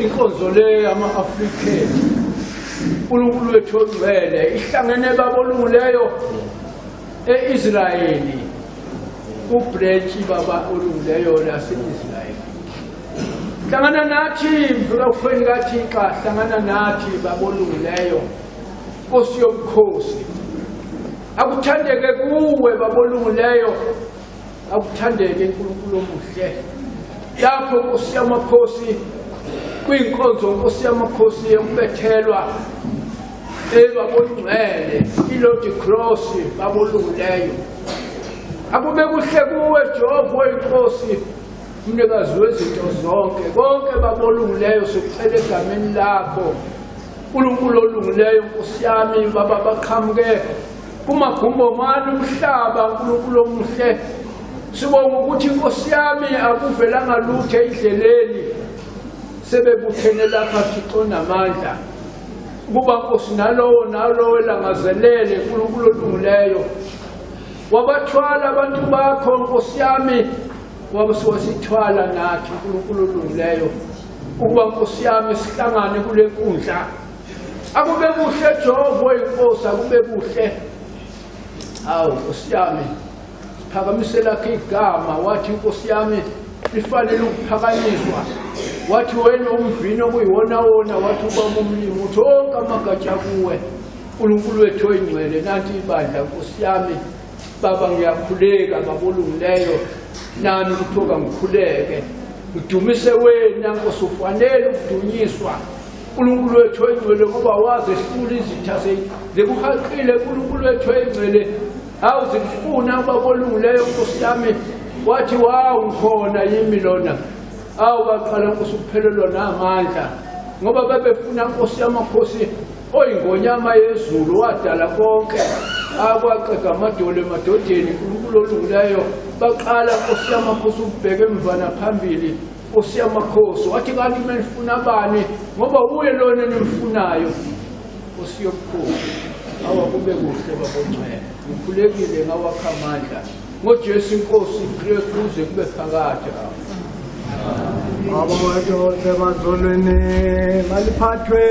inkonzo le ama-African uNkulunkulu wethu ongcwele ihlangene babolungileyo e-Israyeli ubranch baba olungileyo lase-Israyeli hlangana nathi mvula ufeni kaThixo hlangana nathi babolungileyo Nkosi yomkhosi akuthandeke kuwe babolungileyo akuthandeke uNkulunkulu omuhle lapho Nkosi yamakhosi kwinkonzo Nkosi yamakhosi yokubethelwa babongcwele iLord Cross babolungileyo akube kuhle kuwe Jehova inkosi umnikazi wezinto zonke bonke babolungileyo sikucela egameni lakho uNkulunkulu olungileyo Nkosi yami baba baqhamuke kumagumbo mani umhlaba uNkulunkulu omuhle sibonga ukuthi Nkosi yami akuvelanga lutho endleleni sebebuthene lapha Thixo namandla kuba Nkosi nalowo elangazelele uNkulunkulu olungileyo wabathwala abantu bakho Nkosi yami wabasithwala nathi uNkulunkulu olungileyo ukuba Nkosi yami sihlangane kule nkundla akube kuhle Jehova inkosi akube kuhle awu Nkosi yami siphakamisela igama wathi Nkosi yami lifanele ukuphakanyiswa wathi wena umvino kuyiwona-wona wathi ubaba umlimi uthi onke amagatsha kuwe uNkulunkulu wethu oyingcwele nanti ibandla Nkosi yami baba ngiyakhuleka babolungileyo nami kuthiwa ngikhuleke udumise wena Nkosi ufanele ukudunyiswa uNkulunkulu wethu oyingcwele ngoba wazi esihlula izitha zekuhaqile uNkulunkulu wethu oyingcwele awuzifuna ababolungileyo Nkosi yami wathi wawu ngikhona yimi lona baqala Nkosi ukuphelelwa namandla ngoba babefuna Nkosi yamakhosi oyingonyama yezulu wadala konke akwaqeda amadolo emadodeni uNkulunkulu olungileyo baqala Nkosi yamakhosi ukubheka emva naphambili Nkosi yamakhosi wathi kanti menifuna bani ngoba uye lona nimfunayo Nkosi yobukhosi awakube kuhle babongcwele ngikhulekile ngawakha amandla ngoJesu Inkosi Kristu uze kube phakathi Abamotho semazolweni maliphathwe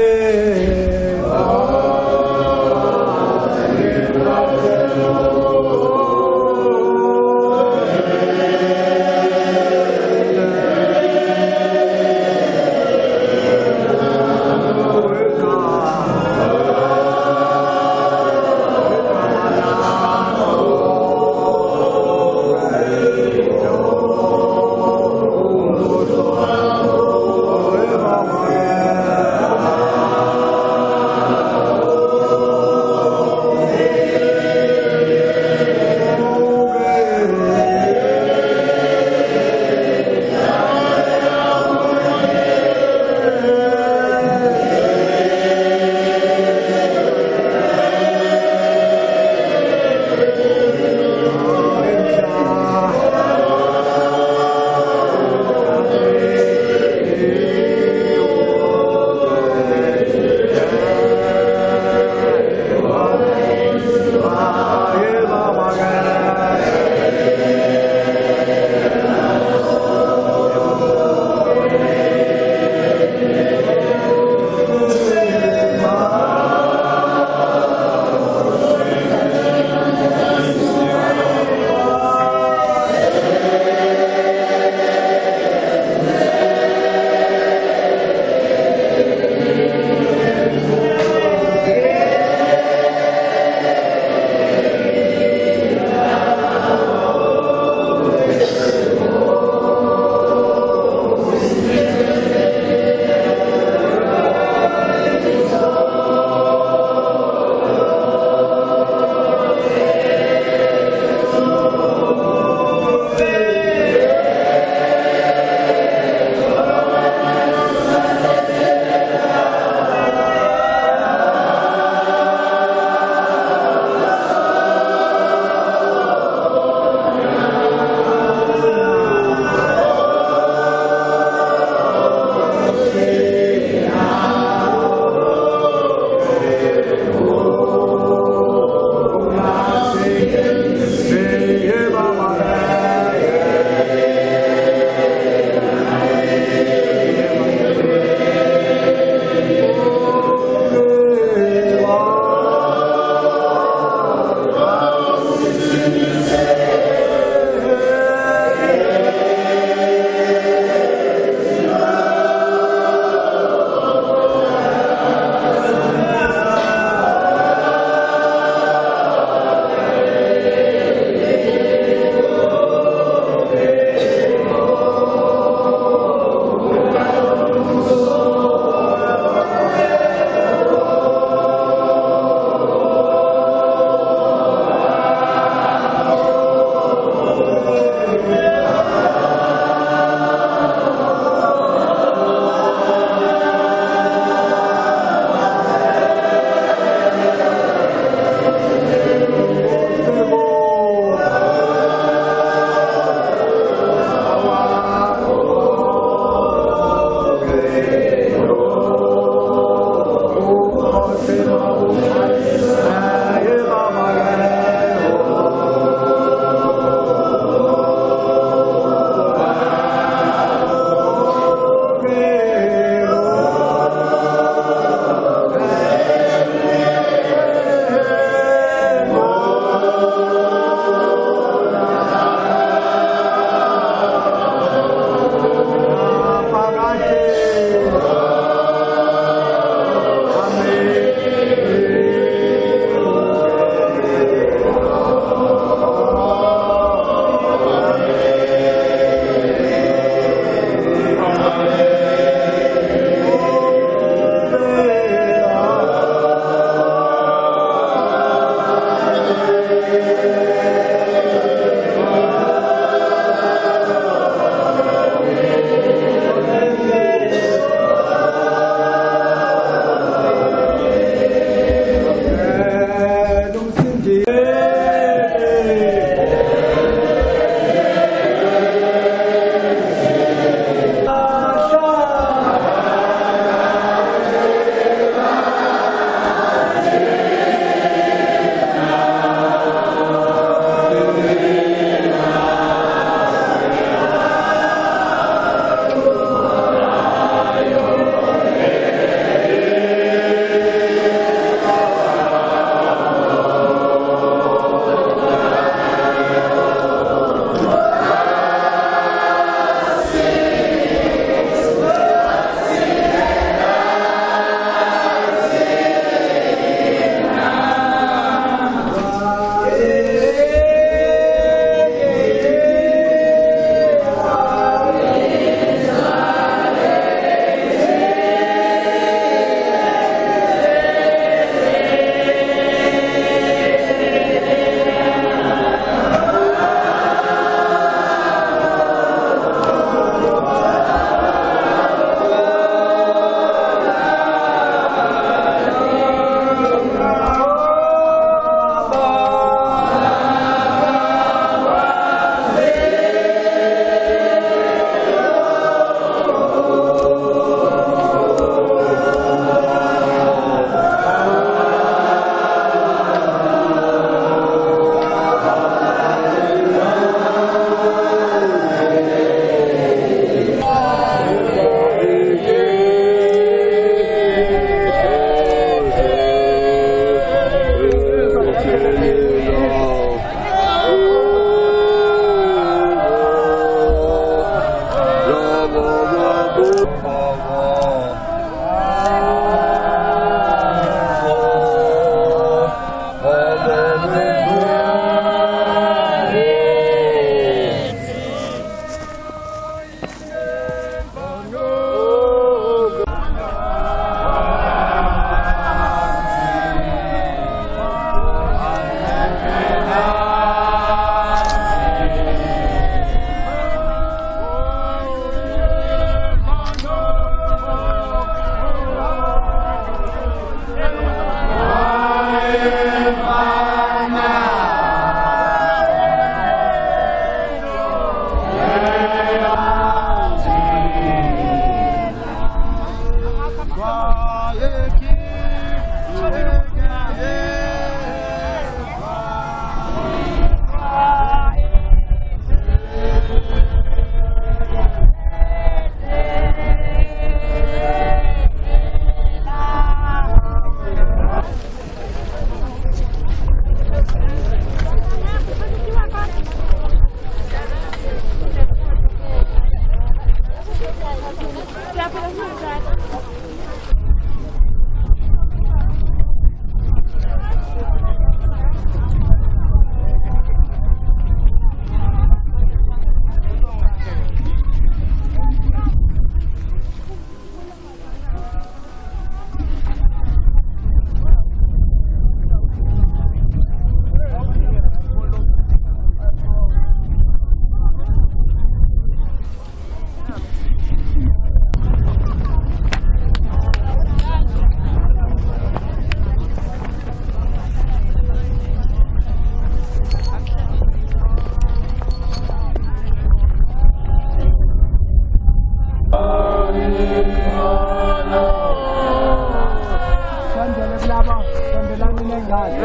Sele kulaba sondelani nengane.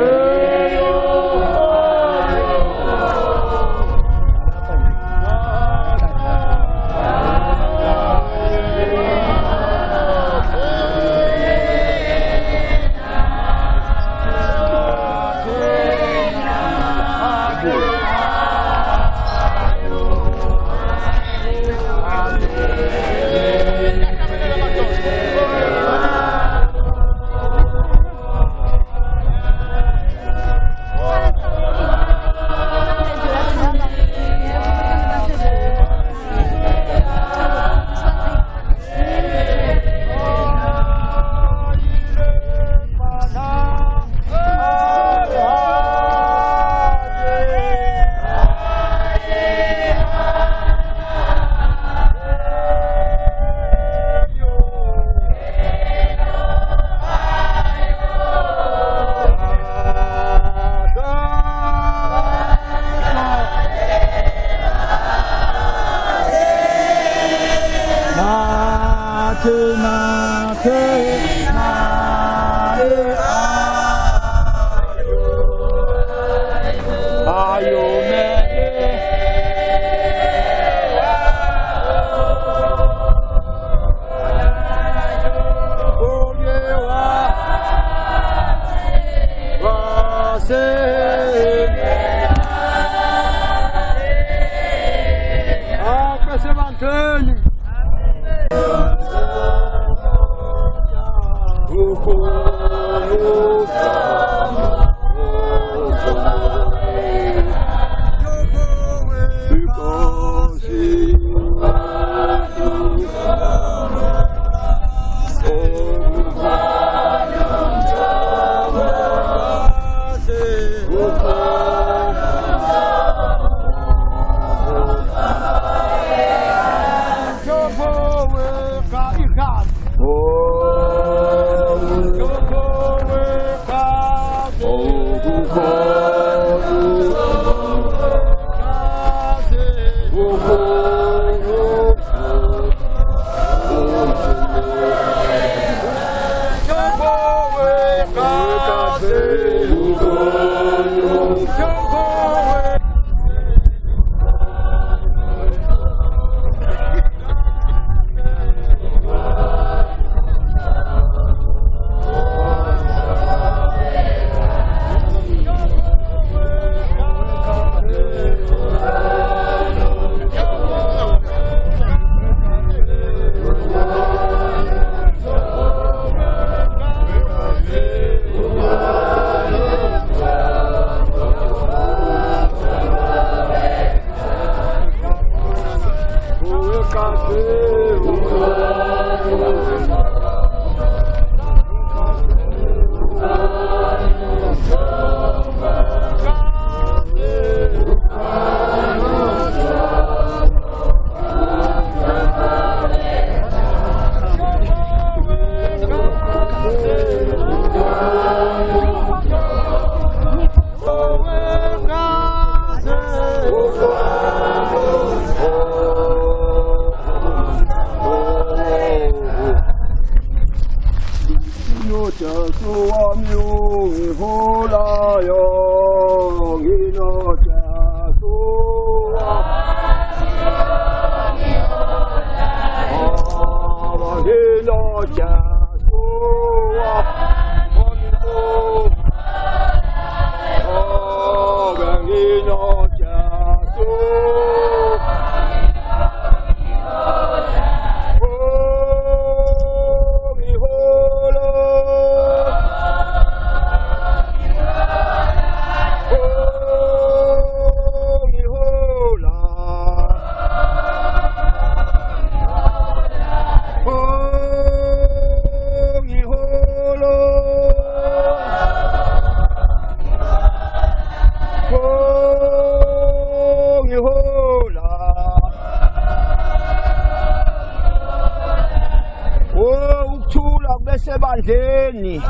Sebandleni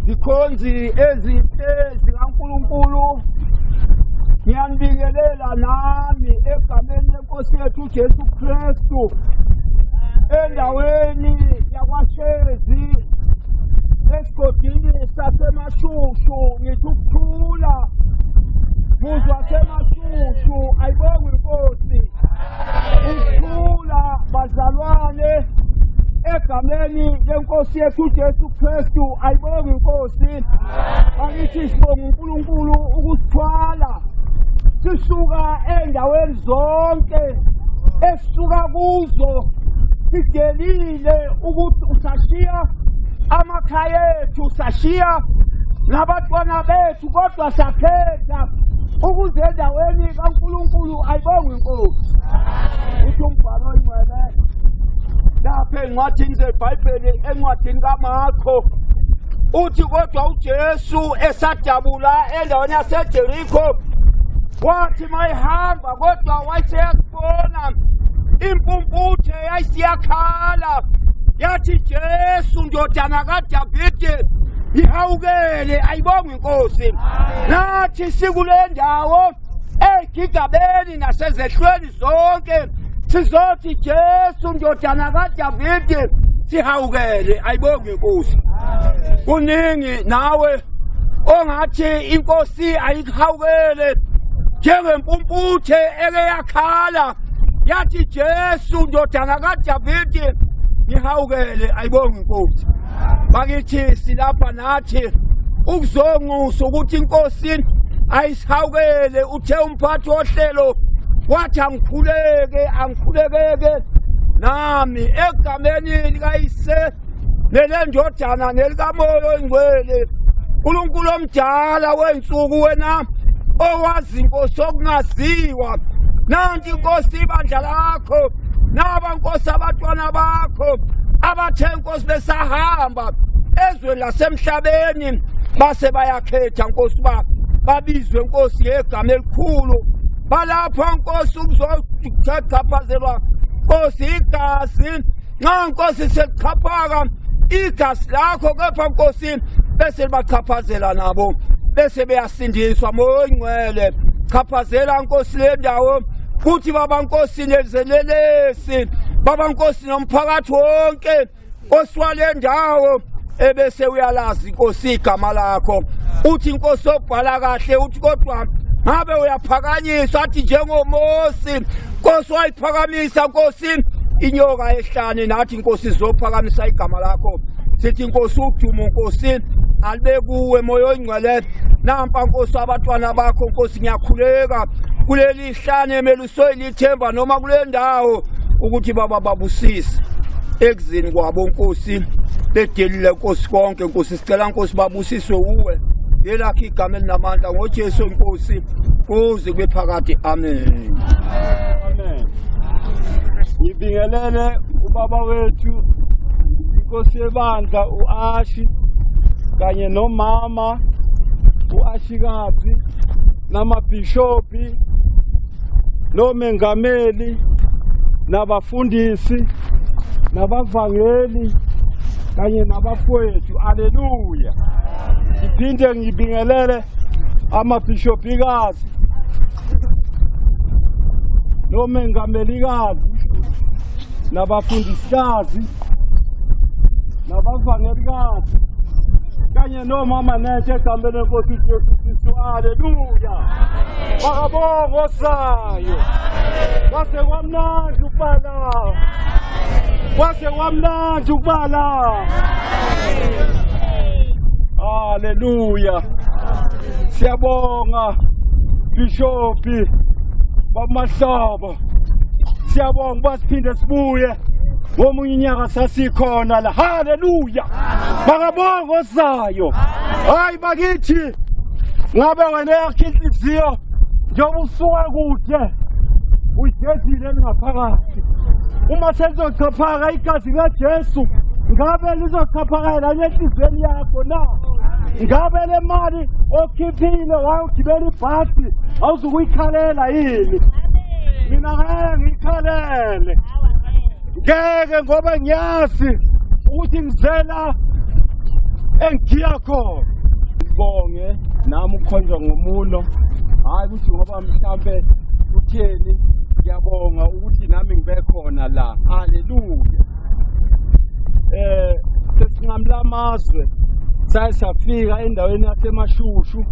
zikhonzi ezinhle zikaNkulunkulu ngiyanibingelela nami egameni leNkosi yethu Jesu Kristu endaweni yakwaShezi esigodini sasemashushu ngithi ukuthula muzwa semashushu ayibonge inkosi ukuthula bazalwane egameni lenkosi yethu Jesu Kristu ayibonge inkosi angithi sibonga uNkulunkulu ukusithwala sisuka endaweni zonke esisuka kuzo sigelile ukuthi usashiya amakhaya ethu sashiya nabantwana bethu kodwa sakhetha ukuze endaweni kaNkulunkulu ayibonge inkosi uthi umbhalo oyingcwele lapha encwadini zeBhayibheli encwadini kaMarko uthi kodwa uJesu esadabula endaweni yaseJerikho wathi mayihamba kodwa wayeseyakubona impumputhe yayisiyakhala yathi Jesu ndodana kaDavide ihawukele ayibonge inkosi nathi sikule ndawo egigabeni nasezehlweni zonke sizothi Jesu ndodana kaDavide sihawukele ayibonge inkosi kuningi nawe ongathi inkosi ayihawukele njengempumputhe ekeyakhala yathi Jesu ndodana kaDavide ngihawukele ayibonge inkosi bakithi silapha nathi ukuzonqusa ukuthi inkosi ayisihawukele uthe umphathi ohlelo wathi angikhulekeke nami egameni likayise nelendodana nelikamoya oyingcwele uNkulunkulu omdala wensuku wena owazi inkosi okungaziwa nanti inkosi ibandla lakho naba inkosi abantwana bakho abathe inkosi besahamba ezweni lasemhlabeni base bayakhetha inkosi babizwe inkosi ngegama elikhulu balapha inkosi ukuzochaphazelwa inkosi igazi nxa inkosi selichaphaka igazi lakho kepha inkosi bese bachaphazela nabo bese beyasindiswa moya oyingcwele chaphazela inkosi le ndawo kuthi baba inkosi nezelelesi baba inkosi nomphakathi wonke oswale ndawo ebese uyalazi inkosi igama lakho uthi inkosi obhala kahle uthi kodwa ngabe uyaphakanyiswa athi njengoMosi inkosi wayiphakamisa inkosi inyoka ehlane nathi inkosi izophakamisa igama lakho sithi inkosi udumo inkosi alibe kuwe moya oyingcwele nampa inkosi abantwana bakho inkosi ngiyakhuleka kuleli hlane melusoyilithemba noma kule ndawo ukuthi baba babusise ekuzini kwabo inkosi bedelile inkosi konke inkosi sicela inkosi babusiswe uwe yelakho igama elinamandla ngoJesu inkosi kuze kube phakade amen amen ngibingelele ubaba wethu inkosi yebandla uAshi kanye nomama uAshikazi namabhishopi nomengameli nabafundisi nabavangeli kanye nabafowethu haleluya iphinde ngibingelele amabhishopikazi nomengamelikazi nabafundisikazi nabavangelikazi kanye nomama nethe egameni lenkosi Jesu Kristu haleluya bakabonga osayo kwase kwamnandi ukubala kwase kwamnandi ukubala haleluya siyabonga bishopi bamahlaba siyabonga basiphinde sibuye ngomunye unyaka sasikhona la haleluya bakabonga osayo hayi bakithi ngabe wena yakho inhliziyo njengoba usuka kude uyidedile ngaphakathi uma selizochaphaka igazi likaJesu ngabe lizochaphakela enhliziyweni yakho na ngabe le mali okhiphile wayogibela ibhasi awuzukuyikhalela yini mina ngeke ngikhalele ngeke ngoba ngiyazi ukuthi ngizela engiya khona ngibonge nami ukhonjwa ngomuno hayi ukuthi ngoba mhlambe utheni ngiyabonga ukuthi nami ngibe khona la haleluya sesingamla amazwe safika endaweni yasemashushu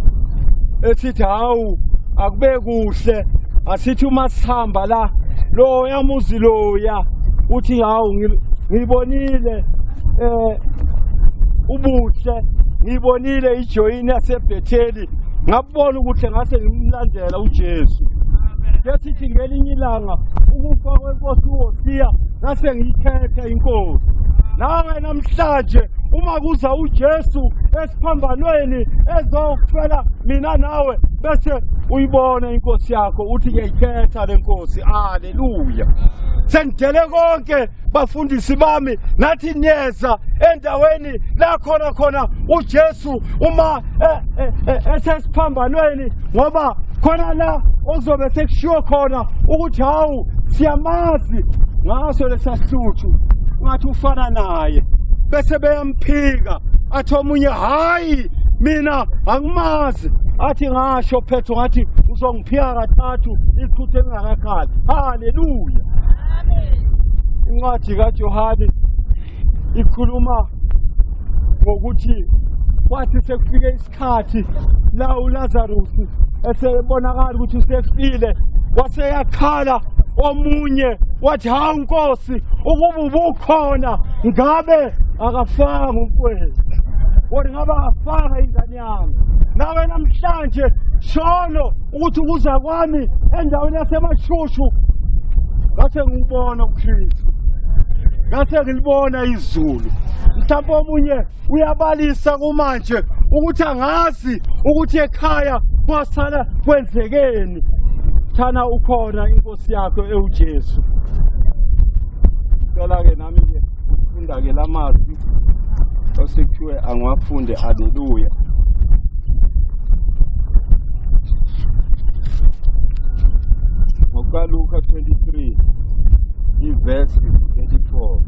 esithi hawu akube kuhle asithi uma sihamba la lo yamuzi loya uthi hawu ngibonile ubuhle ngibonile ijoyini yaseBhetheli ngabona ukuthi ngase ngimlandela uJesu yathi ngelinye ilanga ukufa kwenkosi uHosiya ngase ngiyikhetha inkosi nawe namhlanje uma kuza uJesu esiphambanweni ezofela mina nawe bese uyibona inkosi yakho uthi ngiyikhetha lenkosi haleluya sengidele konke bafundisi bami nathi niyeza endaweni la khona uJesu uma esesiphambanweni ngoba khona la ozobe sekushiwo khona ukuthi hawu siyamazi ngaso lesasuthu ngathi ufana naye bese beyamphika athi omunye hayi mina angimazi athi ngasho phetho ngathi uzongiphika kathathu iqhuthe engakakhali haleluya incwadi kaJohane ikhuluma ngokuthi kwathi sekufike isikhathi la uLazarus esebonakala ukuthi usefile waseyakhala omunye wathi hawu Nkosi ukuba ubukhona ngabe akafanga umfowethu wona ngabe akafanga ingane yami nawe namhlanje shono ukuthi ukuza kwami endaweni yasemashushu ngase ngibona uKristu ngase ngilibona izulu mhlawumbe omunye uyabalisa kumanje ukuthi angazi ukuthi ekhaya kwasala kwenzekeni thana ukhona inkosi yakho eUjesu cela ke nami ke ufunda ke lamazwi osekuthiwe angiwafunde haleluya ngokaLuka 23 iverse 24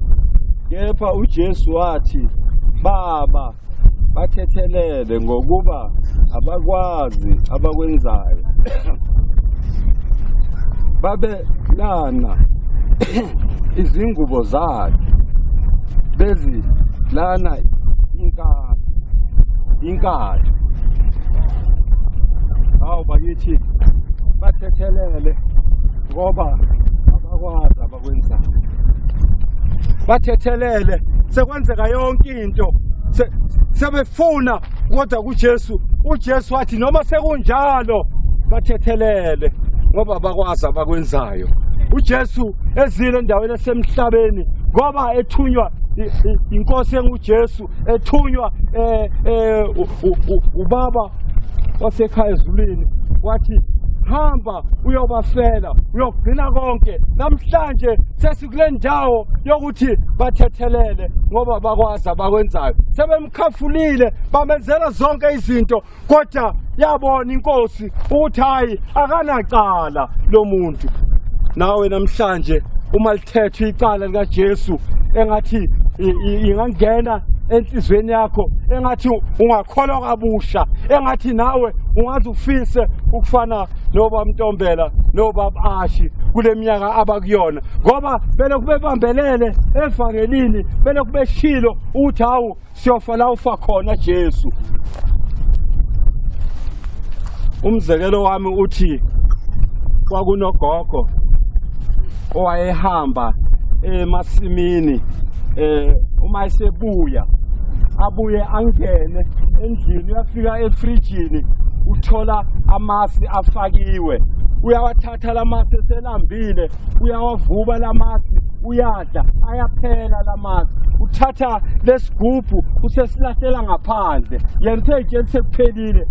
kepha uJesu wathi baba bathethelele ngokuba abakwazi abakwenzayo babelana izingubo zakhe bezilana inkatho hawu bakithi bathethelele ngoba abakwazi abakwenzayo bathethelele sekwenzeka yonke into sebefuna kodwa kuJesu uJesu wathi noma sekunjalo bathethelele ngoba bakwazi abakwenzayo uJesu ezile endaweni esemhlabeni ngoba ethunywa inkosi enguJesu ethunywa ubaba wasekhaya ezulwini wathi hamba uyobafela uyogcina konke namhlanje sesikule ndawo yokuthi bathethelele ngoba bakwazi abakwenzayo sebemkhafulile bamenzela zonke izinto kodwa yabona inkosi ukuthi hayi akanacala lo muntu nawe namhlanje uma lithethwe icala likaJesu engathi ingangena enhlizweni yakho engathi ungakholwa kabusha engathi nawe ungaze ufise ukufana noba Mntombela noba Ashi kule minyaka abakuyona ngoba bele kube bambelele evangelini bele kube shilo ukuthi hawu siyofa la ufa khona Jesu umzekelo wami uthi kwakunogogo owayehamba emasimini uma esebuya abuye angene endlini uyafika efrijini uthola amasi afakiwe uyawathatha lamasi eselambile uyawavuba lamasi uyadla ayaphela lamasi uthatha lesigubhu usesilahlela ngaphandle yena nje sekuphelile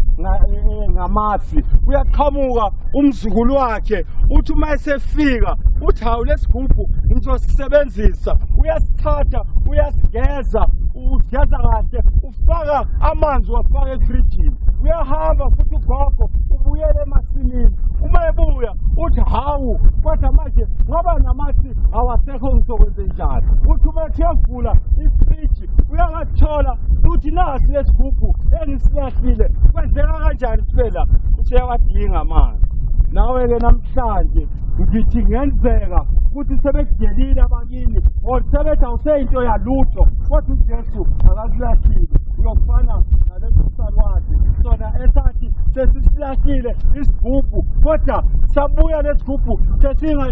ngamasi uyaqhamuka umzukulu wakhe uthi uma esefika uthi hawu lesigubhu ngizosisebenzisa uyasithatha uyasigeza ugeza kahle ufaka amanzi wafaka efrijini uyahamba futhi ugogo ubuyele emasimini uma ebuya uthi hawu kodwa manje ngoba namasi awasekho ngizokwenza njani uthi uma ethevula ifriji uyakathola uthi nasi lesigubhu engisilahlile kwenzeka kanjani siphela useyawadinga amanzi nawe ke namhlanje ngithi ngenzeka ukuthi sebekudelile abakini or sebethi awuseyinto yalutho kodwa uJesu akakulahlile uyofana nalesisalwazi sona esathi sesilahlile isigubhu kodwa sabuya lesigubhu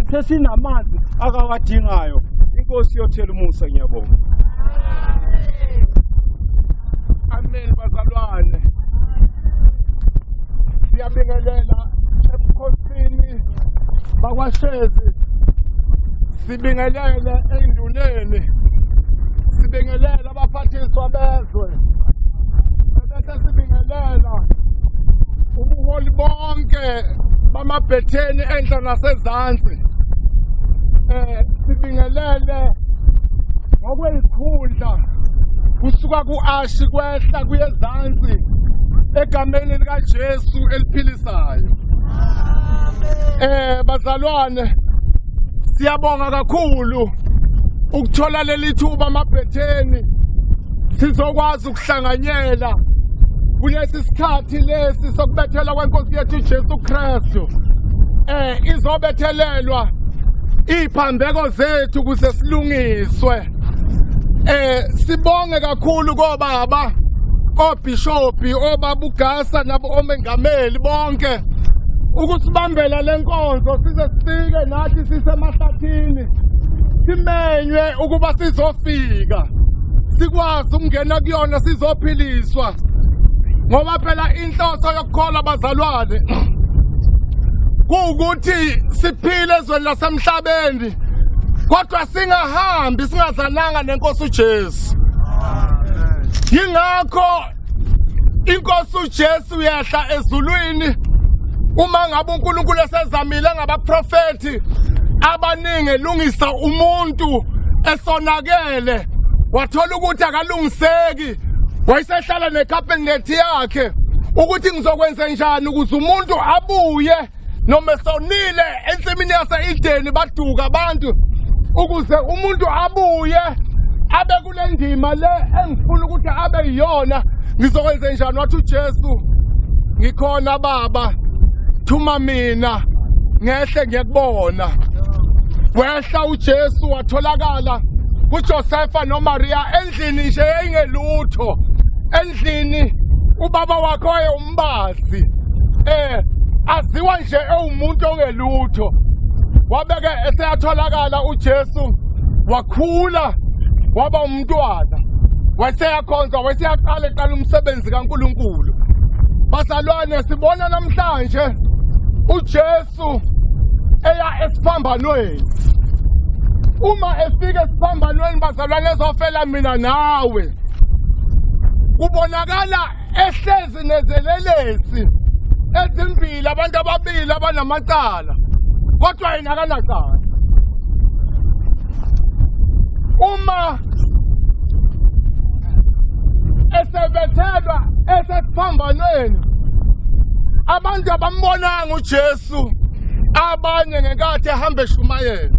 sesinamanzi akawadingayo. Inkosi yothela umusa, ngiyabonga. Amen. Bazalwane, siyabingelela ebukhosini bakwaShezi, sibingelele enduneni, sibingelela abaphathiswa bezwe, bese sibingelela ubuholi bonke bamabhetheni enhla nasezansi. Sibingelele ngokwezikhundla kusuka ku-Ashi kwehla kuyezansi egameni likaJesu eliphilisayo. Bazalwane, siyabonga kakhulu ukuthola leli thuba amabhetheni sizokwazi ukuhlanganyela kulesi sikhathi lesi sokubethelwa kwenkosi yethu uJesu Kristu. Izobethelelwa iphambeko zethu ukuze silungiswe. Sibonge kakhulu kobaba, obishopi, obabugasa nabo omengameli bonke ukusibambela lenkonzo size sifike nathi sisemahlathini simenywe ukuba sizofika sikwazi ukungena kuyona sizophiliswa, ngoba phela inhloso yokukholwa bazalwane kuwukuthi siphile ezweni lasemhlabeni kodwa singahambi singazananga nenkosi uJesu. Yingakho inkosi uJesu yehla ezulwini uma ngabe uNkulunkulu esezamile ngabaprofeti abaningi elungisa umuntu esonakele wathola ukuthi akalungiseki, wayesehlala nekhabinethi yakhe ukuthi ngizokwenza njani ukuze umuntu abuye noma sonile ensimini yase-Edeni baduka abantu ukuze umuntu abuye abe kule ndima le engifuna ukuthi abe yiyona. Ngizokwenza njani? Wathi uJesu, ngikhona baba, thuma mina ngehle ngiyakubona. Wehla uJesu watholakala kuJosefa noMaria endlini nje eyingelutho, endlini ubaba wakhe wayewumbazi, aziwa nje ewumuntu ongelutho. Wabeke eseyatholakala uJesu wakhula waba umntwana, wayeseyakhonza, wayeseyaqala umsebenzi kaNkulunkulu. Bazalwane, sibona namhlanje uJesu eya esiphambanweni. Uma efika esiphambanweni bazalwane ezofela mina nawe, kubonakala ehlezi nezelelesi ezimbili, abantu ababili abanamacala kodwa yena akanacala. Uma esebethelwa esesiphambanweni, abantu abambonanga uJesu, abanye ngenkathi ehamba eshumayela,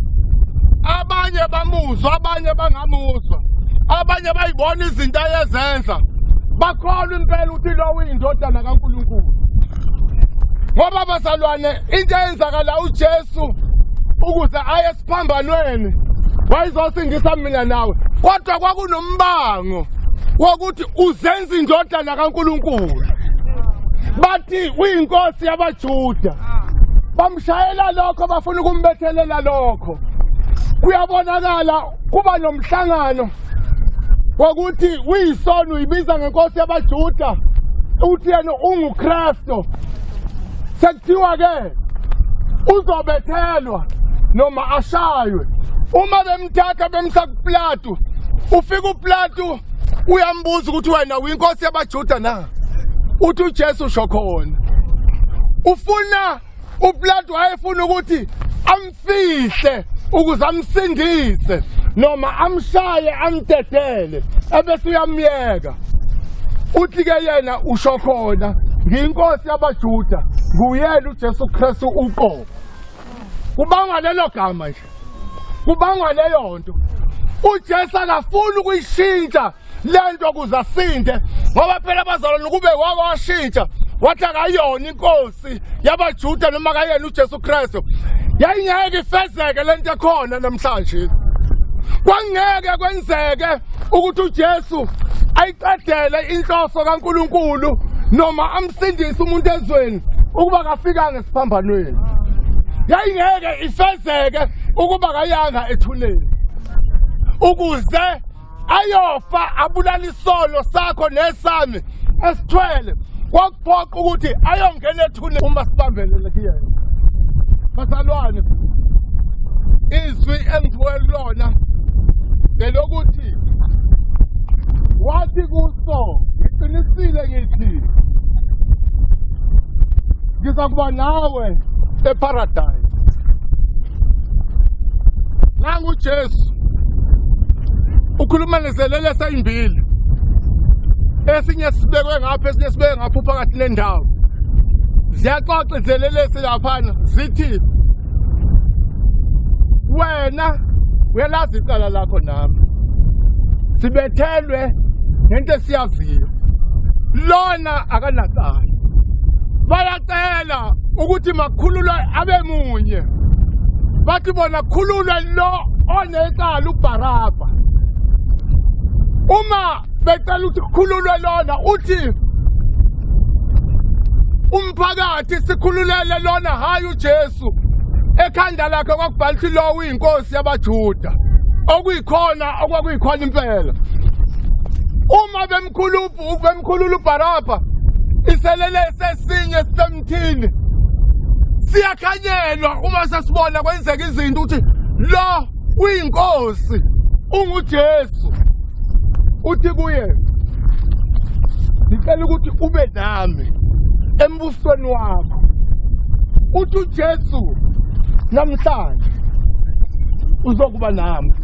abanye bamuzwa, abanye bangamuzwa, abanye bayibona izinto ayezenza bakholwa impela ukuthi lo uyindodana kaNkulunkulu. Ngoba bazalwane, into eyenzakala uJesu ukuze aye esiphambanweni wayizosindisa mina nawe, kodwa kwakunombango wokuthi uzenza indodana kaNkulunkulu. Bathi uyinkosi yabaJuda, bamshayela lokho, bafuna ukumbethelela lokho. Kuyabonakala kuba nomhlangano wokuthi uyisona uyibiza ngenkosi yabaJuda uthi yena unguKristu. Sekuthiwa-ke uzobethelwa noma ashaywe. Uma bemthatha bemsa kuPilatu, ufika uPilatu uyambuza ukuthi wena uyinkosi yabaJuda na? Uthi uJesu usho khona. Ufuna uPilatu wayefuna ukuthi amfihle ukuze amsindise noma amshaye amdedele ebese uyamyeka. Uthi ke yena usho khona, ngiyinkosi yabaJuda, nguyena uJesu Kristu uqobo. Kubangwa lelo gama nje, kubangwa leyo nto. uJesu akafuni ukuyishintsha lento ukuze asinde, ngoba phela bazalwane kube wakwashintsha wathi akayona inkosi yabaJuda noma kayena uJesu Kristu, yayingeke ifezeke lento ekhona namhlanje. kwangeke kwenzeke ukuthi uJesu ayiqedele inhloso kaNkuluNkulu noma amsindise umuntu ezweni ukuba kafikanga esiphambanweni. Yayingeke ifezeke ukuba kayanga ethuneni ukuze ayofa abulala isolo sakho nesami esithwele. Kwakuphoqa ukuthi ayongena ethuneni uma sibambelele kuyena. Bazalwane, izwi engiphiwe lona ngelokuthi wathi kuso ngiqinisile ngithi ngizakuba nawe eparadise. Nangu uJesu ukhuluma nezelelesi ezimbili, esinye sibekwe ngapha esinye sibekwe ngapha phakathi nendawo. Ziyaxoxa izelelesi laphana zithi wena uyalazi icala lakho nami, sibethelwe ngento esiyaziyo, lona akanacala. Bayacela ukuthi makhululwe abe munye, bathi bona khululwe lo onecala uBaraba. Uma becela ukuthi khululwe lona, uthi umphakathi sikhululele lona, hayi uJesu. Ekhanda lakhe kwakubhala ukuthi lo uyinkosi yabaJuda, okuyikhona okwakuyikhona impela. Uma bemkhulula uBaraba, iselelesi esinye sisemthini siyakhanyelwa uma sesibona kwenzeka izinto ukuthi lo uyinkosi, unguJesu. Uthi kuye, ngicela ukuthi ube nami embusweni wakho. Uthi uJesu namhlanje uzokuba nami,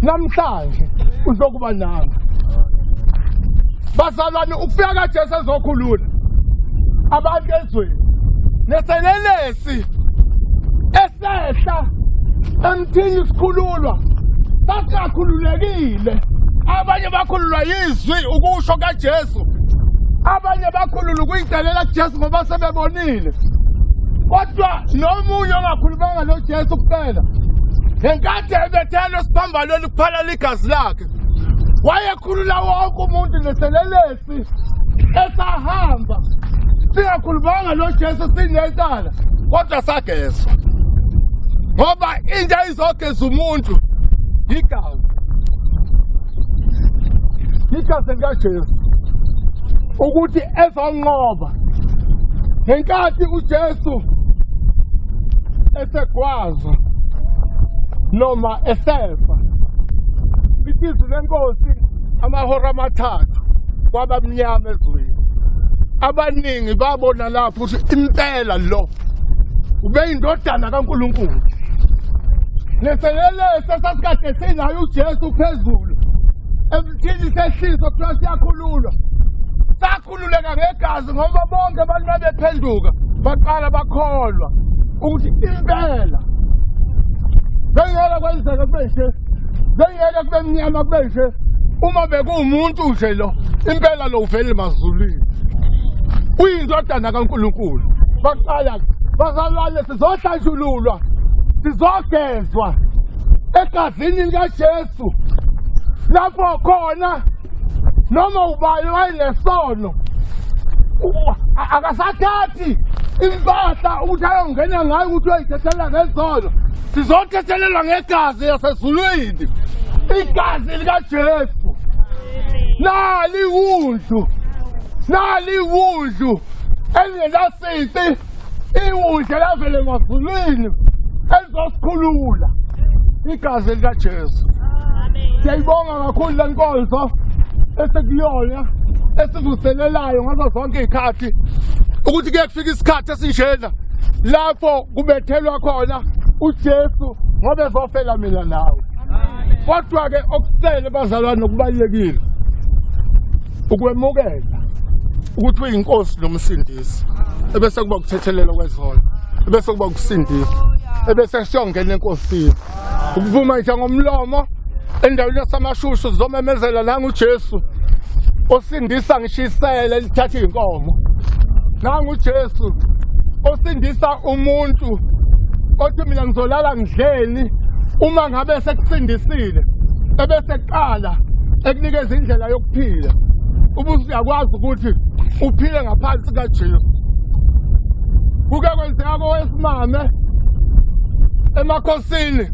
namhlanje uzokuba nami. Bazalwane, ukufika kaJesu ezokhulula abantu ezweni neselelesi esehla emthini sikhululwa, sasingakhululekile. Abanye bakhululwa yizwi ukusho kaJesu, abanye bakhululwa ukuyincelela kuJesu ngoba sebebonile. Kodwa nomunye ongakhulumanga noJesu kuphela, ngenkathi ebethelwe esiphambanweni kuphalela igazi lakhe, wayekhulula wonke umuntu neselelesi esahamba. Singakhulumanga noJesu sinecala, kodwa sagezwa, ngoba into izogeza umuntu igazi, igazi likaJesu, ukuthi ezanqoba ngenkathi uJesu esegwaza noma esefa. Izwi lenkosi amahora amathathu kwaba mnyama ezweni. Abaningi babona lapho ukuthi impela lo ube indodana kaNkuluNkulu. Neselelesi esasikade sinayo uJesu phezulu emthini sehliso kuthiwa siyakhululwa. Sakhululeka ngegazi ngoba bonke abantu babephenduka baqala bakholwa ukuthi impela bengeke kwenzeke beshe, bengeke kube mnyama beshe. Uma bekuwumuntu nje lo, impela lo uvele emazulwini, uyindodana kaNkuluNkulu. Baqala bazalwane, sizohlanjululwa, sizogezwa egazini likaJesu. Lapho khona noma ubani wayenesono akasathathi impahla ukuthi ayongena ngayo ukuthi uyayithethela ngesono. Sizothethelelwa ngegazi yasezulwini, igazi likaJesu. Nali wundlu, nali wundlu elingenasici, iwundlu elavele emazulwini elizosikhulula, igazi likaJesu. Siyayibonga kakhulu le nkonzo esekuyona esivuselelayo ngazo zonke izikhathi, ukuthi kuye kufika isikhathi esinjena lapho kubethelwa khona uJesu ngoba ezofela mina nawe. Kodwa ke okusele bazalwane okubalekile ukwemukela ukuthi uyinkosi nomsindisi, ebese kuba ukuthethelelwa kwezono, ebese kuba ukusindisa, ebese siyongena enkosini. Ukuvuma nje ngomlomo endaweni yasamashushu zomemezela nangu uJesu osindisa ngishisele lithatha inkomo. Nangu uJesu osindisa umuntu othi mina ngizolala ngidleni uma ngabe sekusindisile ebese qala ekunikeza indlela yokuphila ubusuyakwazi ukuthi uphile ngaphansi kaJesu. Kuke kwenzeka kowesimame emakhosini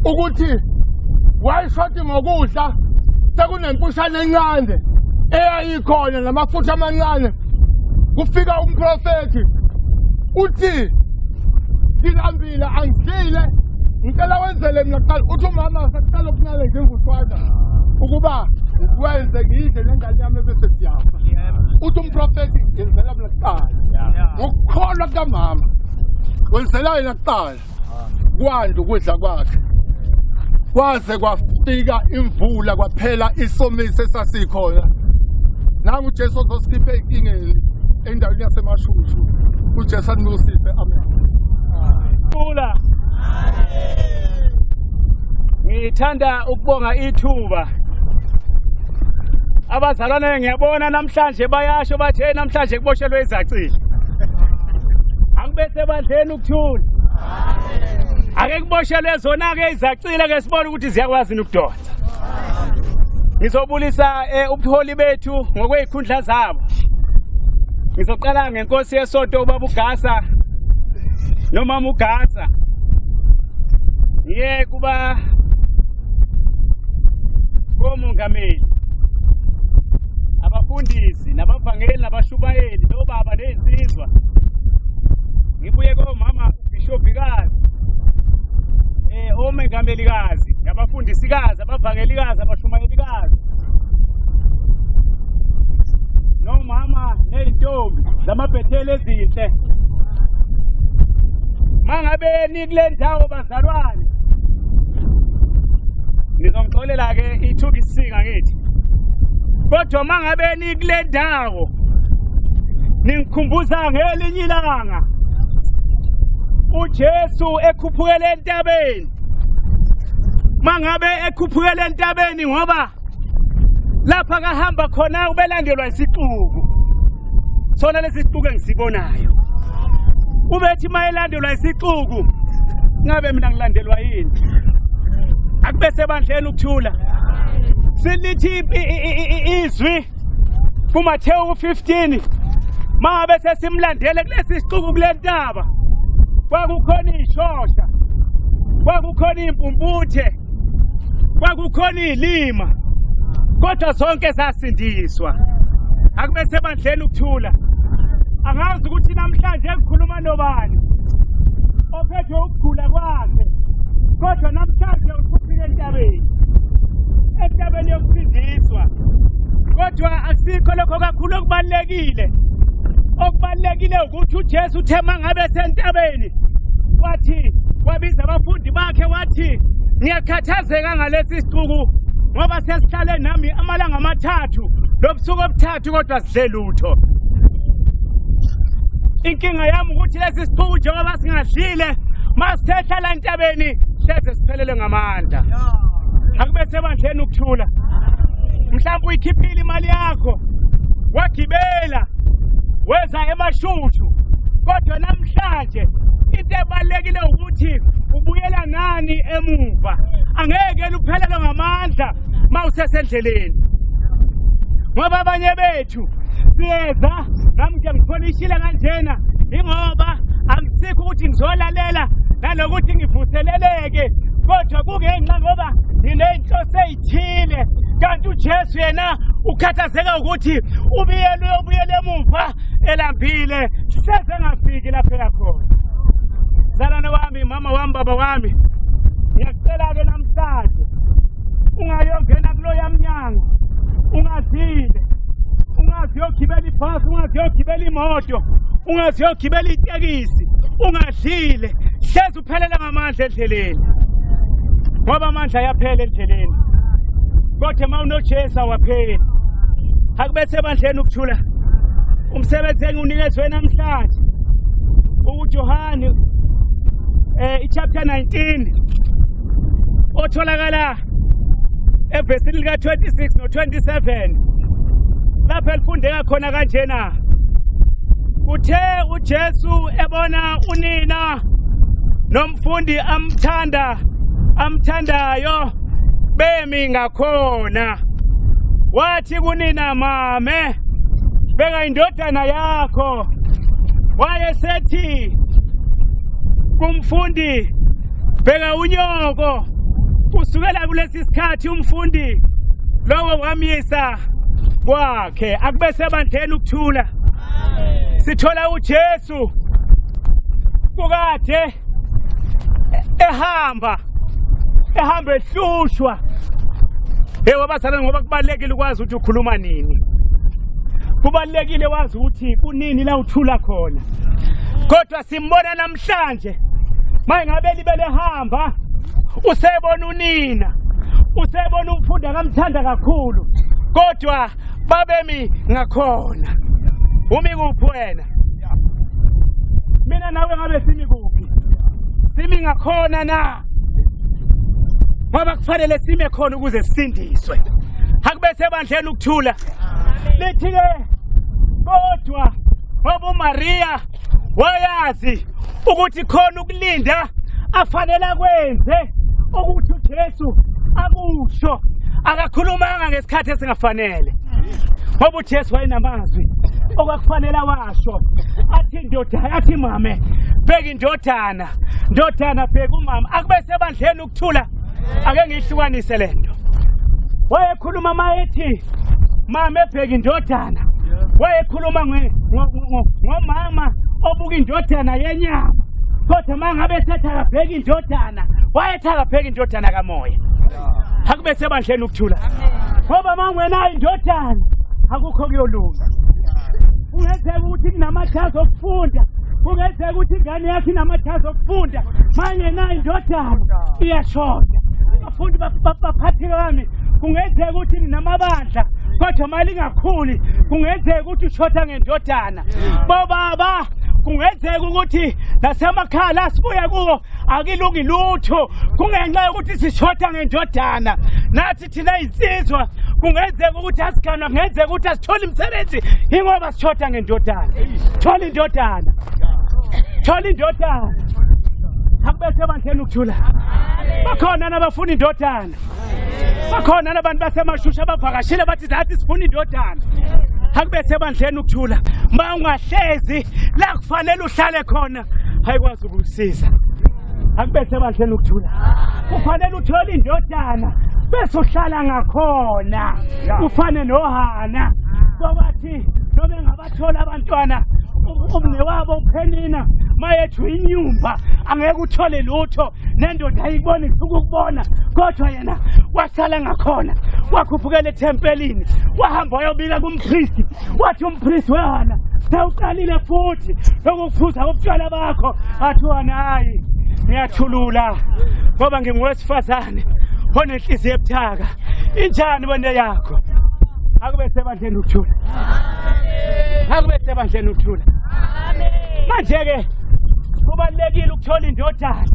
ukuthi wayishoti ngokudla sekunemphushana encane eyayikhona namafutha amancane. Kufika umprofethi uthi ngilambile angidile ngicela wenzele mina kuqala. Uthi umama sekuqala ukunale ngemvuthwana ukuba wenze ngidle nengane yami bese siyafa. Uthi umprofethi ngenzela mina kuqala ngokukholwa kukamama wenzela yena kuqala kwanda ukudla kwakhe kwaze kwafika imvula kwaphela isomiso esasikhona. Nangu uJesu ozosikhipha ey'nkingeni endaweni yasemashushu. uJesu anikuzise. Amen. Khula. Ngithanda ukubonga ithuba. Abazalwane ngiyabona namhlanje bayasho bathi namhlanje kuboshelwe izacile. Angibese bandleni ukuthula. Ake kuboshelwe zona ke izacile ke sibone ukuthi ziyakwazi ukudonsa. Ngizobulisa ubuholi bethu ngokwezikhundla zabo. Ngizoqala ngenkosi yesonto ubaba uGasa nomama uGasa. Ye kuba komongameli abafundisi nabavangeli nabashubayeli nobaba nezinsizwa. Ngibuye komama Bishopikazi omengamelikazi abafundisikazi abavangelikazi abashumayelikazi nomama nezintombi zamabhethele ezinhle. Mangabe nikule ndawo bazalwane nizongixolela ke ithuka isinga ngithi kodwa mangabe nikule ndawo ningikhumbuza ngelinye ilanga uJesu ekhuphukele entabeni. Mangabe ekhuphukele entabeni ngoba lapha kahamba khona ubelandelwa isixuku. Sona lesixuku engisibonayo. Ubethi mayelandelwa isixuku ngabe mina ngilandelwa yini? Akubese bandleni ukuthula. Silithi izwi kuMathewu 15 mangabe sesimlandele kulesi sixuku kule ntaba. Kwakukhona ishosha, kwakukhona impumputhe, kwakukhona ilima, kodwa zonke zasindiswa. Akubese bandleni ukuthula. Angazi ukuthi namhlanje ngikhuluma nobani ophethe ukugula kwakhe, kodwa namhlanje ukufika entabeni yokusindiswa. Kodwa akusikho lokho kakhulu okubalulekile. Okubalulekile ukuthi uJesu uthe mangabe sentabeni wathi wabiza abafundi bakhe wathi ngiyakhathazeka ngalesi sixuku ngoba sesihlale nami amalanga amathathu lobusuku obuthathu kodwa sidle lutho. Inkinga yami ukuthi lesi sixuku njengoba singadlile masihlala entabeni hleze siphelele ngamandla. Akubese bandleni ukuthula. Mhlawumbe uyikhiphile imali yakho wagibela weza emashushu kodwa namhlanje into ebalekile ukuthi ubuyela nani emuva. Angeke uphelele ngamandla mawusesendleleni. Ngoba abanye bethu siyeza nami nje ngipholishile kanjena ingoba angisikho ukuthi ngizolalela nalokuthi ngivutheleleke kodwa kungenxa ngoba nginenhloso ezithile. Kanti uJesu yena ukhathazeka ukuthi ubuyele emuva elambile seze ngafiki lapho yakhona. Zalwane wami, mama wami, baba wami, ngiyacela ke namhlanje ungayongena kuloya mnyango ungazile, ungaziyogibela ibhasi, ungaziyogibela imoto, ungaziyogibela itekisi, ungadlile hleze uphelele ngamandla endleleni ngoba amandla ayaphela endleleni. Kodwa uma unoJesu awapheli. Akubese bandleni ukuthula. Umsebenzi engunikezwe namhlanje uJohane chapter 19 otholakala evesini lika 26 no 27 lapho elifundeka khona kanjena. Uthe uJesu ebona unina nomfundi amthanda amthandayo bemi ngakhona. Wathi kunina mame beka indodana yakho. Wayesethi kumfundi beka unyoko. Kusukela kulesi sikhathi umfundi lowo wamyisa kwakhe akube sebandleni ukuthula. Sithola uJesu kukade ehamba ehlushwa. Wabazalwane ngoba kubalekile ukwazi ukuthi ukhuluma nini. Kubalekile wazi ukuthi kunini la uthula khona. Kodwa simbona namhlanje mayingabe libele hamba usebona unina. Usebona umfundi akamthanda kakhulu. Kodwa babemi ngakhona. Umi kuphi wena? Mina nawe ngabe simi kuphi? Simi ngakhona na? Ngoba kufanele sime khona ukuze sisindiswe. Akube sebandleni ukuthula. Lithi ke kodwa ngoba uMaria wayazi ukuthi khona ukulinda afanele akwenze ukuthi uJesu akusho. Akakhulumanga ngesikhathi esingafanele. Ngoba uJesu wayenamazwi okwakufanele washo. Athi mame bheka indodana. Ndodana bheka umama. Akube sebandleni ukuthula. Ake ngihlukanise lento. Wayekhuluma mayethi mama ebheka indodana. Wayekhuluma ngomama obuka indodana yenyama. Kodwa mangabe sethi akabheka indodana, wayethi akabheka indodana kamoya. Akube sebandleni ukuthula. Ngoba mangwenayo indodana akukho kuyolunga. Kungenzeka ukuthi kunamathazo okufunda. Kungenzeka ukuthi ingane yakhe inamathazo okufunda. Mangenayo indodana iyashoda. Abafundi baphathi bami kungenzeka ukuthi ninamabandla kodwa mali ngakhuli. Kungenzeka ukuthi ushotha ngendodana. Baba kungenzeka ukuthi nasemakhaya sibuya kuwo akilungi lutho. Kungenxa ukuthi sishotha ngendodana. Nathi thina insizwa kungenzeka ukuthi asikana kungenzeka ukuthi asithole imisebenzi ingoba sishotha ngendodana. Thola indodana. Thola indodana. Akube sebandleni ukuthula. Bakhona nabafuna indodana. Bakhona nabantu basemashusha abavakashile bathi zathi sifuna indodana. Akube sebandleni ukuthula. Ma ungahlezi la kufanele uhlale khona ayikwazi ukukusiza. Akube sebandleni ukuthula. Kufanele uthole indodana bese uhlala ngakhona. Ufane noHana. Bathi noma ngabathola abantwana umnewabo uPhenina mayethu inyumba angeke uthole lutho nendoda ayibone ukubona kodwa yena wasala ngakhona wakhuphukela eThempelini wahamba wayobika kumpristi wathi umpristi wehana sewuqalile futhi lokuphuza ubutshwala bakho athi wena hayi ngiyathulula ngoba ngingowesifazane onenhliziyo ebuthaka injani bonke yakho akube sebandleni ukuthula. Akube sebandleni ukuthula. Manje ke kubalekile ukuthola indodana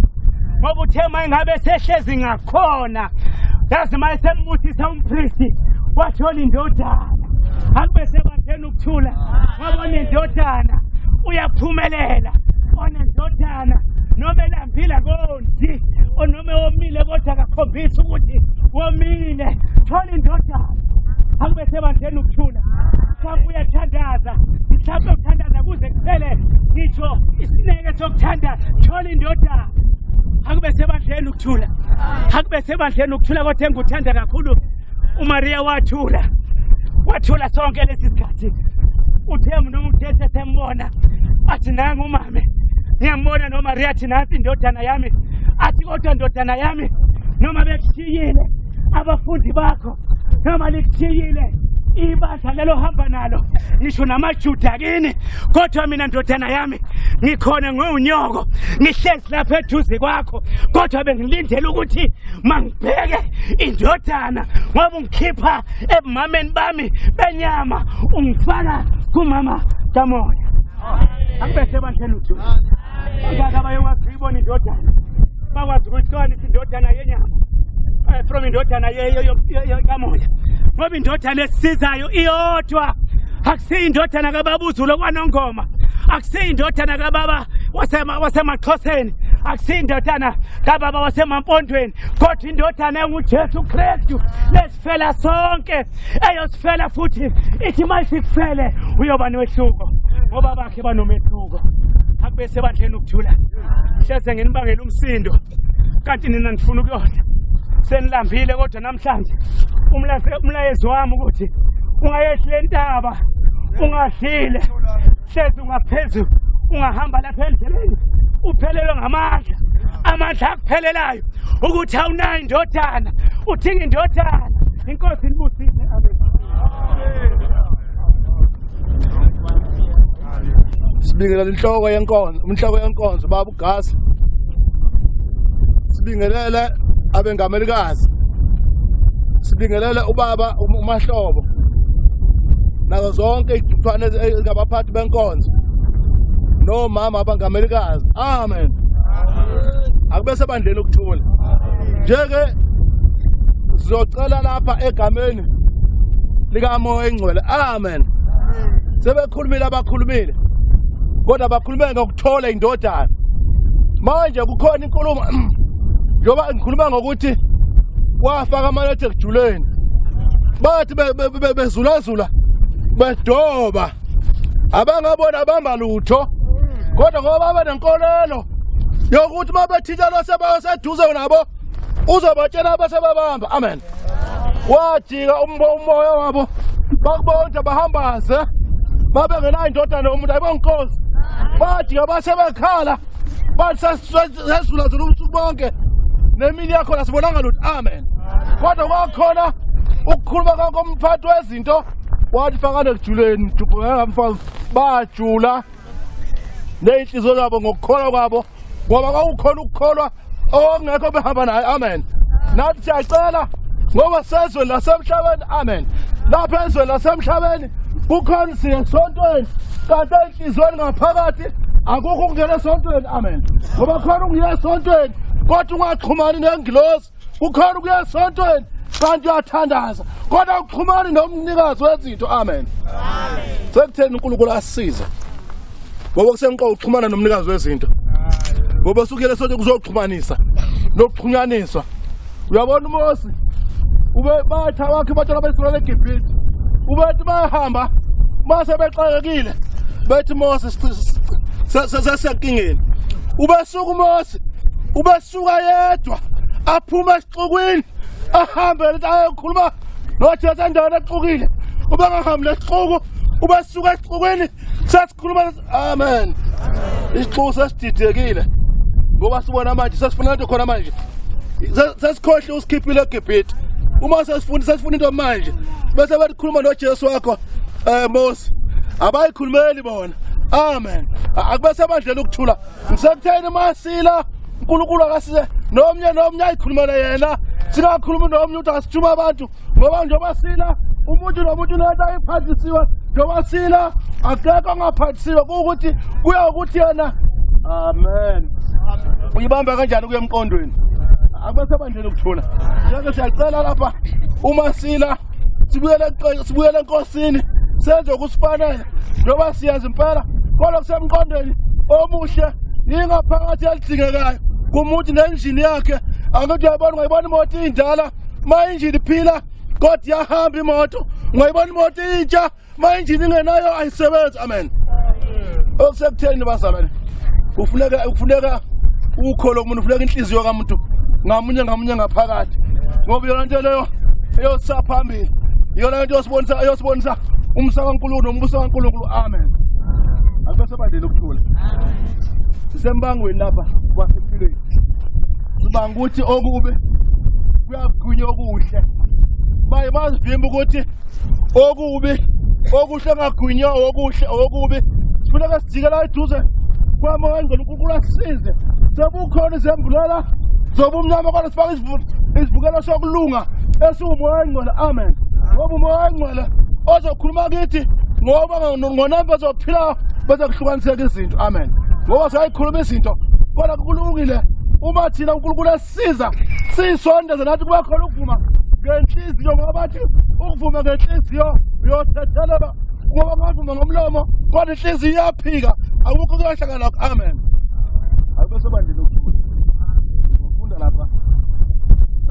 ngoba uthe mayingabe sehlezi ngakhona yazi mayesembusisa umpristi wathola indodana. Akube sebandleni ukuthula ngoba unendodana uyaphumelela. Onendodana noma elambile konti onoma omile kodwa akakhombisa ukuthi womile. Thola indodana. Akube sebandleni ukuthula. Mhlawumbe uyathandaza. Mhlawumbe uthandaza kuze kuphele ngisho isineke sokuthandaza. Thola indodana. Akube sebandleni ukuthula. Akube sebandleni ukuthula kodwa engikuthanda kakhulu uMaria wathula. Wathula sonke lesi sikhathi. Uthe noma uJesu sembona athi nangu umame. Ngiyambona noMaria athi nasi indodana yami. Athi kodwa indodana yami noma bekushiyile abafundi bakho noma likushiyile ibandla lelo hamba nalo ngisho namaJuda kini kodwa mina ndodana yami ngikhona ngeunyoko ngihlezi lapha eduze kwakho kodwa bengilindele ukuthi mangibheke indodana ngoba ungikhipha ebumameni bami benyama ungifaka kumama kamoya. Akube sebandleni ukuthula. Ngaka bayokwazi ibona indodana bakwazi ukuthi kani indodana yenyama from indodana kamoya ngoba indodana esisizayo iyodwa akusiyo indodana kababuzulo kwaNongoma akusiyo indodana kababa wasemaXhoseni akusindodana kababa wasemampondweni kodwa indodana enguJesu Kristu lesifela sonke eyosifela futhi ithi mayisikufele uyoba nowehluko ngoba bakhe banomehluko akube sebandleni ukuthula hleze nginibangela umsindo kanti nina nifuna ukuyona senilambile kodwa namhlanje umlayezo wami ukuthi ungayehla entaba ungahlile hleze ungaphezulu ungahamba lapha endleleni uphelelwe ngamandla amandla akuphelelayo ukuthi awunayo indodana uthinga indodana inkosi inibusise amen. Sibingelela inhloko yenkonzo baba uGasi. Sibingelele abengamelikazi. Sibingelele ubaba uMahlobo. Nazo zonke izithwana ezingabaphathi benkonzo. No mama abangamelikazi. Amen. Akube sebandleni ukuthula. Njeke sizocela lapha egameni lika Moya Engcwele. Amen. Sebekhulumile abakhulumile. Kodwa bakhulume ngokuthola indodana. Manje kukhona inkulumo njoba ngikhuluma ngokuthi wafaka amalethe ekujuleni. Bathi bezulazula bedoba. Abangabona abamba lutho. Kodwa ngoba babenenkolelo yokuthi mabethitha lo sebaseduze nabo uzobatshela abasebabamba. Amen. Wajika umoya wabo bakubonza bahambaze babengena indodana yomuntu ayibonkosi. Bathi abasebekhala bathi sesizula ubusuku bonke nemini yakho lasibonanga lutho. Amen. Kodwa kwakhona ukukhuluma komphathi wezinto wathi fakane ekujuleni ngamfaka bajula neyinhliziyo zabo ngokukholwa kwabo ngoba kwakukhona ukukholwa okungekho behamba naye. Amen. Nathi siyacela ngoba sezweni lasemhlabeni. Amen. Lapha ezweni lasemhlabeni kukhona siye esontweni kanti enhliziyweni ngaphakathi akukho ukungena esontweni. Amen. Ngoba khona ungiya esontweni kodwa ungaxhumani nengilosi. Kukhona ukuya esontweni kanti uyathandaza kodwa ukuxhumani nomnikazi wezinto. Amen. Sekutheni uNkulunkulu asisize ngoba kusemqoka ukuxhumana nomnikazi wezinto ngoba sukele sonke kuzoxhumanisa nokuxhunyaniswa. Uyabona uMosi ube batha wakhe bathola besura leGibhithe ubethi bayahamba mase bexakekile bethi Mose sesenkingeni. Ubesuka uMosi ubesuka yedwa aphuma esixukwini ahambe lethi ayokhuluma noJesu endaweni exukile. Ubengahambi lesixuku ubesuka esixukwini sesikhuluma. Amen. Isixuku sesididekile ngoba sibona manje sesifuna into khona manje sesikhohle usikhiphile eGibhithe. Uma sesifuna into manje bese bakhuluma noJesu wakho Mose abayikhulumeli bona. Amen. Akube sebandleni ukuthula. Ngisekutheni masila uNkulunkulu akasize nomnye ayikhulumela yena singakhulumi nomnye ukuthi asithuma abantu ngoba njengoba sila umuntu nomuntu lento ayiphathisiwe njengoba sila akekho angaphathisiwe ukuthi kuya ukuthi yena. Amen. Uyibamba kanjani kuye emqondweni akube sebandleni ukuthula. Njenge siyacela lapha uma sila sibuyele enkosini senze ukusifanele njengoba siyazi impela kodwa kusemqondweni omuhle ingaphakathi elidingekayo kumuntu nenjini yakhe. Angithi uyabona ungayibona imoto indala ma injini iphila kodwa iyahamba imoto. Ungayibona imoto intsha ma injini ingenayo ayisebenzi. Amen. Okusekutheni bazalwane ufuneka ukholo kumuntu ufuneka inhliziyo kamuntu ngamunye ngaphakathi ngoba yona nto leyo eyosaphambili yona nto yosibonisa umsa kaNkulunkulu nombuso kaNkulunkulu. Amen. Akube sebandleni ukuthula. Sisembangweni lapha kwasephileni sibanga ukuthi okube kuyagwinya okuhle baye bazivimba ukuthi okuhle ngagwinya okuhle sifuneka sijikela eduze kwaMoya Engcwele. uNkulunkulu asisize sebukhona izembulela zobumnyama kodwa sifaka isivukelo sokulunga esiwuMoya Engcwele. Amen. Ngoba uMoya Engcwele ozokhuluma kithi ngoba ngonamba zophila bezokuhlukaniseka izinto. Amen. Ngoba sayikhuluma izinto kodwa kulungile uma thina uNkulunkulu asisiza siyisondeze nathi kuba khona ukuvuma ngenhliziyo ngoba bathi ukuvuma ngenhliziyo uyothethelelwa ngoba ngavuma ngomlomo kodwa inhliziyo iyaphika akukho kuyahlangana. Amen. Akube sebandleni ukuthula.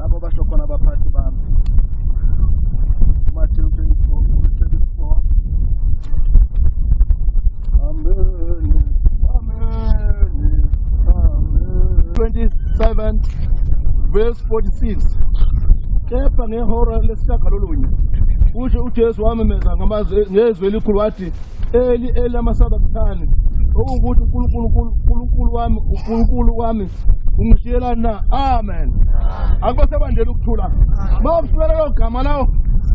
labo basho khona abaphathi bami. Matthew 24. Amen. Amen. Amen. 27 verse 46. Kepha ngehora lesishagalolunye usho uJesu wamemeza ngezwi elikhulu wathi Eli lamasabathane ukuthi uNkulunkulu wami ungishiyela na. Amen. Akubasebandlela ukuthula mawuswela lo gama lawo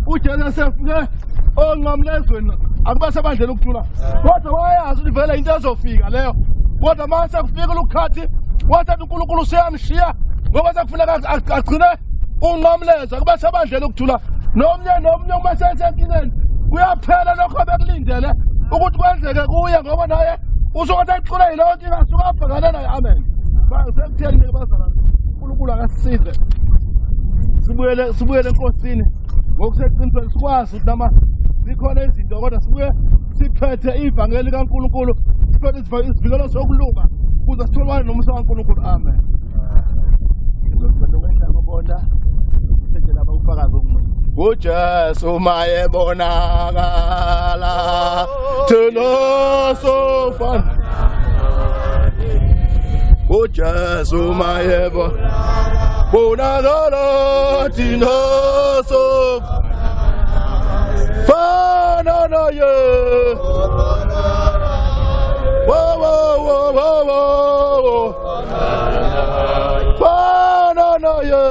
uJesu sefike onqamlezweni akubasebandlela ukuthula kodwa wayazi ukuthi vele into ezofika leyo kodwa mase kufika ukhathi wathi uNkulunkulu useyamshiya ngoba sekufuneka agcine unqamleza akubasebandlela ukuthula nomnye uma sesenkineni kuyaphela lokho bekulindele ukuthi kwenzeke kuye ngoba naye usuke sexhula yilonke ingasuka abhekana naye. Amen. Sekutheni bazalwane uNkulunkulu akasisize sibuyele enkosini ngokuseqinisweni sikwazi ukuthi nama zikhona izinto kodwa sibuye siphethe ivangeli kaNkulunkulu siphethe isivikelo sokulunga ukuze sitholwane nomsa kaNkulunkulu. Amen. Ngibona sejela abufakazi omunye uJesu mayebonakala thina sofana uJesu mayebonakala thina sofana naye wo fana naye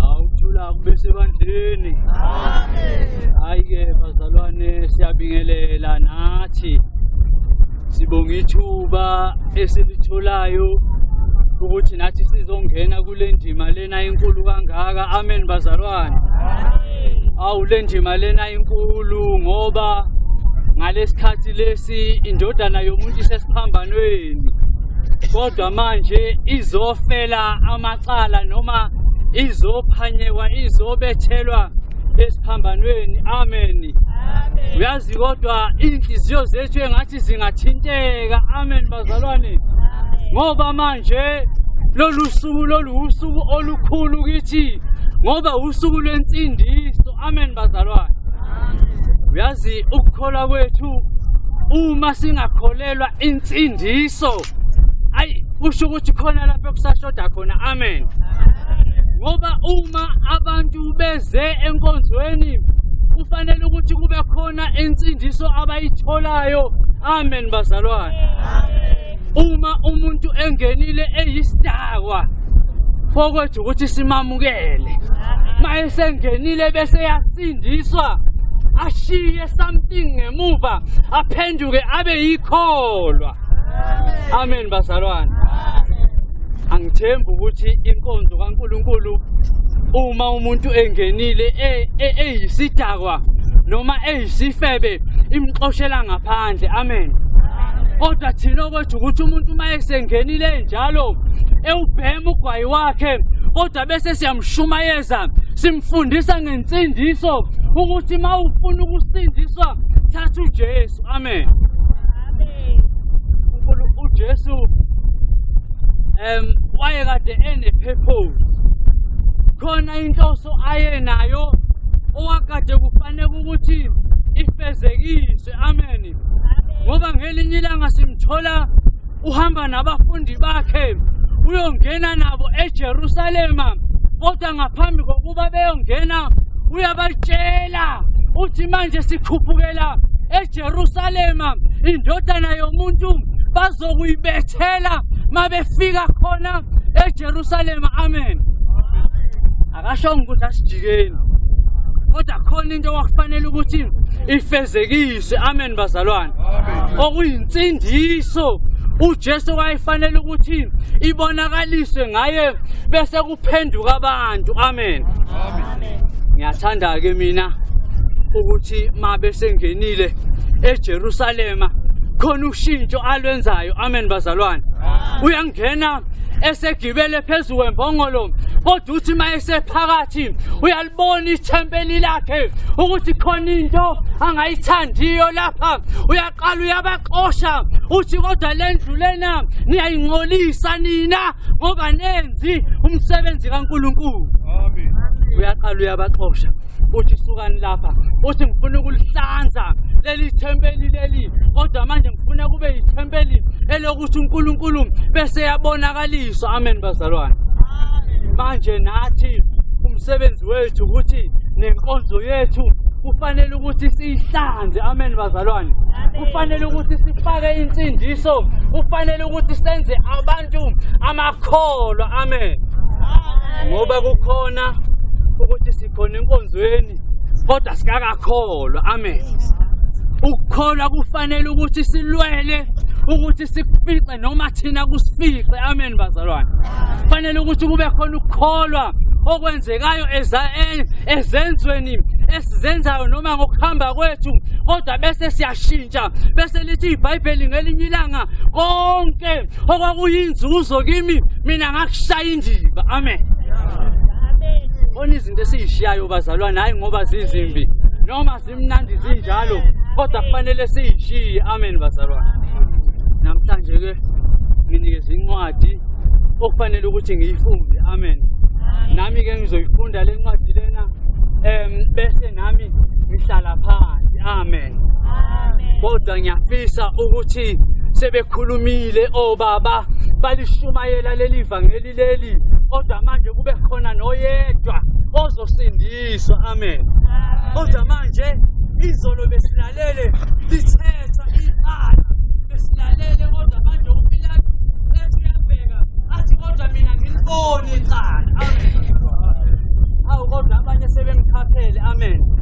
awuthula kube sebandleni. Amen. Hayi-ke bazalwane siyabingelela nathi sibonga ithuba esilitholayo ukuthi nathi sizongena kule ndima lena inkulu kangaka. Amen bazalwane. Awu le ndima lena inkulu ngoba ngalesikhathi lesi indodana yomuntu isesiphambanweni kodwa manje izofela amacala noma izophanyekwa izobethelwa esiphambanweni. Amen. Uyazi kodwa inhliziyo zethu engathi zingathinteka. Amen bazalwane. Ngoba manje lolu usuku olukhulu kithi ngoba usuku lwensindiso. Amen bazalwane. Uyazi ukukholwa kwethu uma singakholelwa insindiso ayi kusho ukuthi khona lapho kusashoda khona. Amen. Ngoba uma abantu beze enkonzweni kufanele ukuthi kube khona insindiso abayitholayo. Amen bazalwane. Uma umuntu engenile eyisidakwa fokwethu ukuthi simamukele mayesengenile bese yasindiswa ashiye something ngemuva aphenduke abe yikholwa. Amen bazalwane. Angithemba ukuthi inkonzo kaNkulunkulu uma umuntu engenile eyisidakwa noma eyisifebe imxoshela ngaphandle. Amen. Kodwa thina kwethu ukuthi umuntu mayesengenile njalo ewubhema ugwayi wakhe kodwa bese siyamshumayeza simfundisa ngensindiso ukuthi mawufuna ukusindiswa thatha uJesu. Amen. uJesu wayekade enepurpose khona inhloso ayenayo owakade kufanele ukuthi ifezekiswe. Amen. Ngoba ngelinye ilanga simthola uhamba nabafundi bakhe uyongena nabo eJerusalema kodwa ngaphambi kokuba beyongena uyabatshela uthi manje sikhuphukela eJerusalema indodana yomuntu bazokuyibethela mabefika khona eJerusalema. Amen. Akasho ukuthi asijikeni kodwa khona into wakufanele ukuthi ifezekiswe. Amen bazalwane. Okuyinsindiso uJesu wayefanele ukuthi ibonakaliswe ngaye bese kuphenduka abantu. Amen. Ngiyathanda ke mina ukuthi mabe sengenile eJerusalema khona ushintsho alwenzayo. Amen bazalwane. Uyangena esegibele phezulu kwembongolo kodwa uthi mayesephakathi uyalibona ithempeli lakhe ukuthi khona into angayithandiyo lapha uyaqala uyabaxosha uthi kodwa lendlu lena niyayingcolisa nina ngoba nenzi umsebenzi kaNkulunkulu. Amen. Uyaqala uyabaxosha uthi sukani lapha uthi ngifuna ukulihlanza leli thempeli leli kodwa manje ngifuna kube yithempeli elokuthi uNkulunkulu bese yabonakaliswa. Amen bazalwane. Manje nathi umsebenzi wethu ukuthi nenkonzo yethu kufanele ukuthi siyihlanze. Amen bazalwane. Kufanele ukuthi sifake insindiso, kufanele ukuthi senze abantu amakholwa. Amen. Ngoba kukhona ukuthi sikhona enkonzweni kodwa sikakakholwa. Amen. Ukukholwa kufanele ukuthi silwele ukuthi sikufice noma thina kusifice. Amen bazalwane. Kufanele ukuthi kube khona ukukholwa okwenzekayo ezenzweni esizenzayo noma ngokuhamba kwethu kodwa bese siyashintsha bese lithi iBhayibheli ngelinye ilanga konke okwakuyinzuzo kimi mina ngakushaya indiva. Amen. Bona izinto esizishiyayo bazalwane hayi ngoba zizimbi noma zimnandi zinjalo kodwa kufanele siyishiye. Amen bazalwane. Namhlanje ke nginikeza incwadi okufanele ukuthi ngiyifunde. Amen. Nami ke ngizoyifunda le ncwadi lena bese nami ngihlala phansi. Amen. Kodwa ngiyafisa ukuthi sebekhulumile obaba balishumayela leli vangeli leli kodwa manje kube khona noyedwa ozosindiswa. Amen. Kodwa manje izolo besilalele lithetha iqala besilalele kodwa manje uPilato ethi uyabheka athi kodwa mina ngilibone iqala. Amen. Awu kodwa abanye sebemkhaphele. Amen.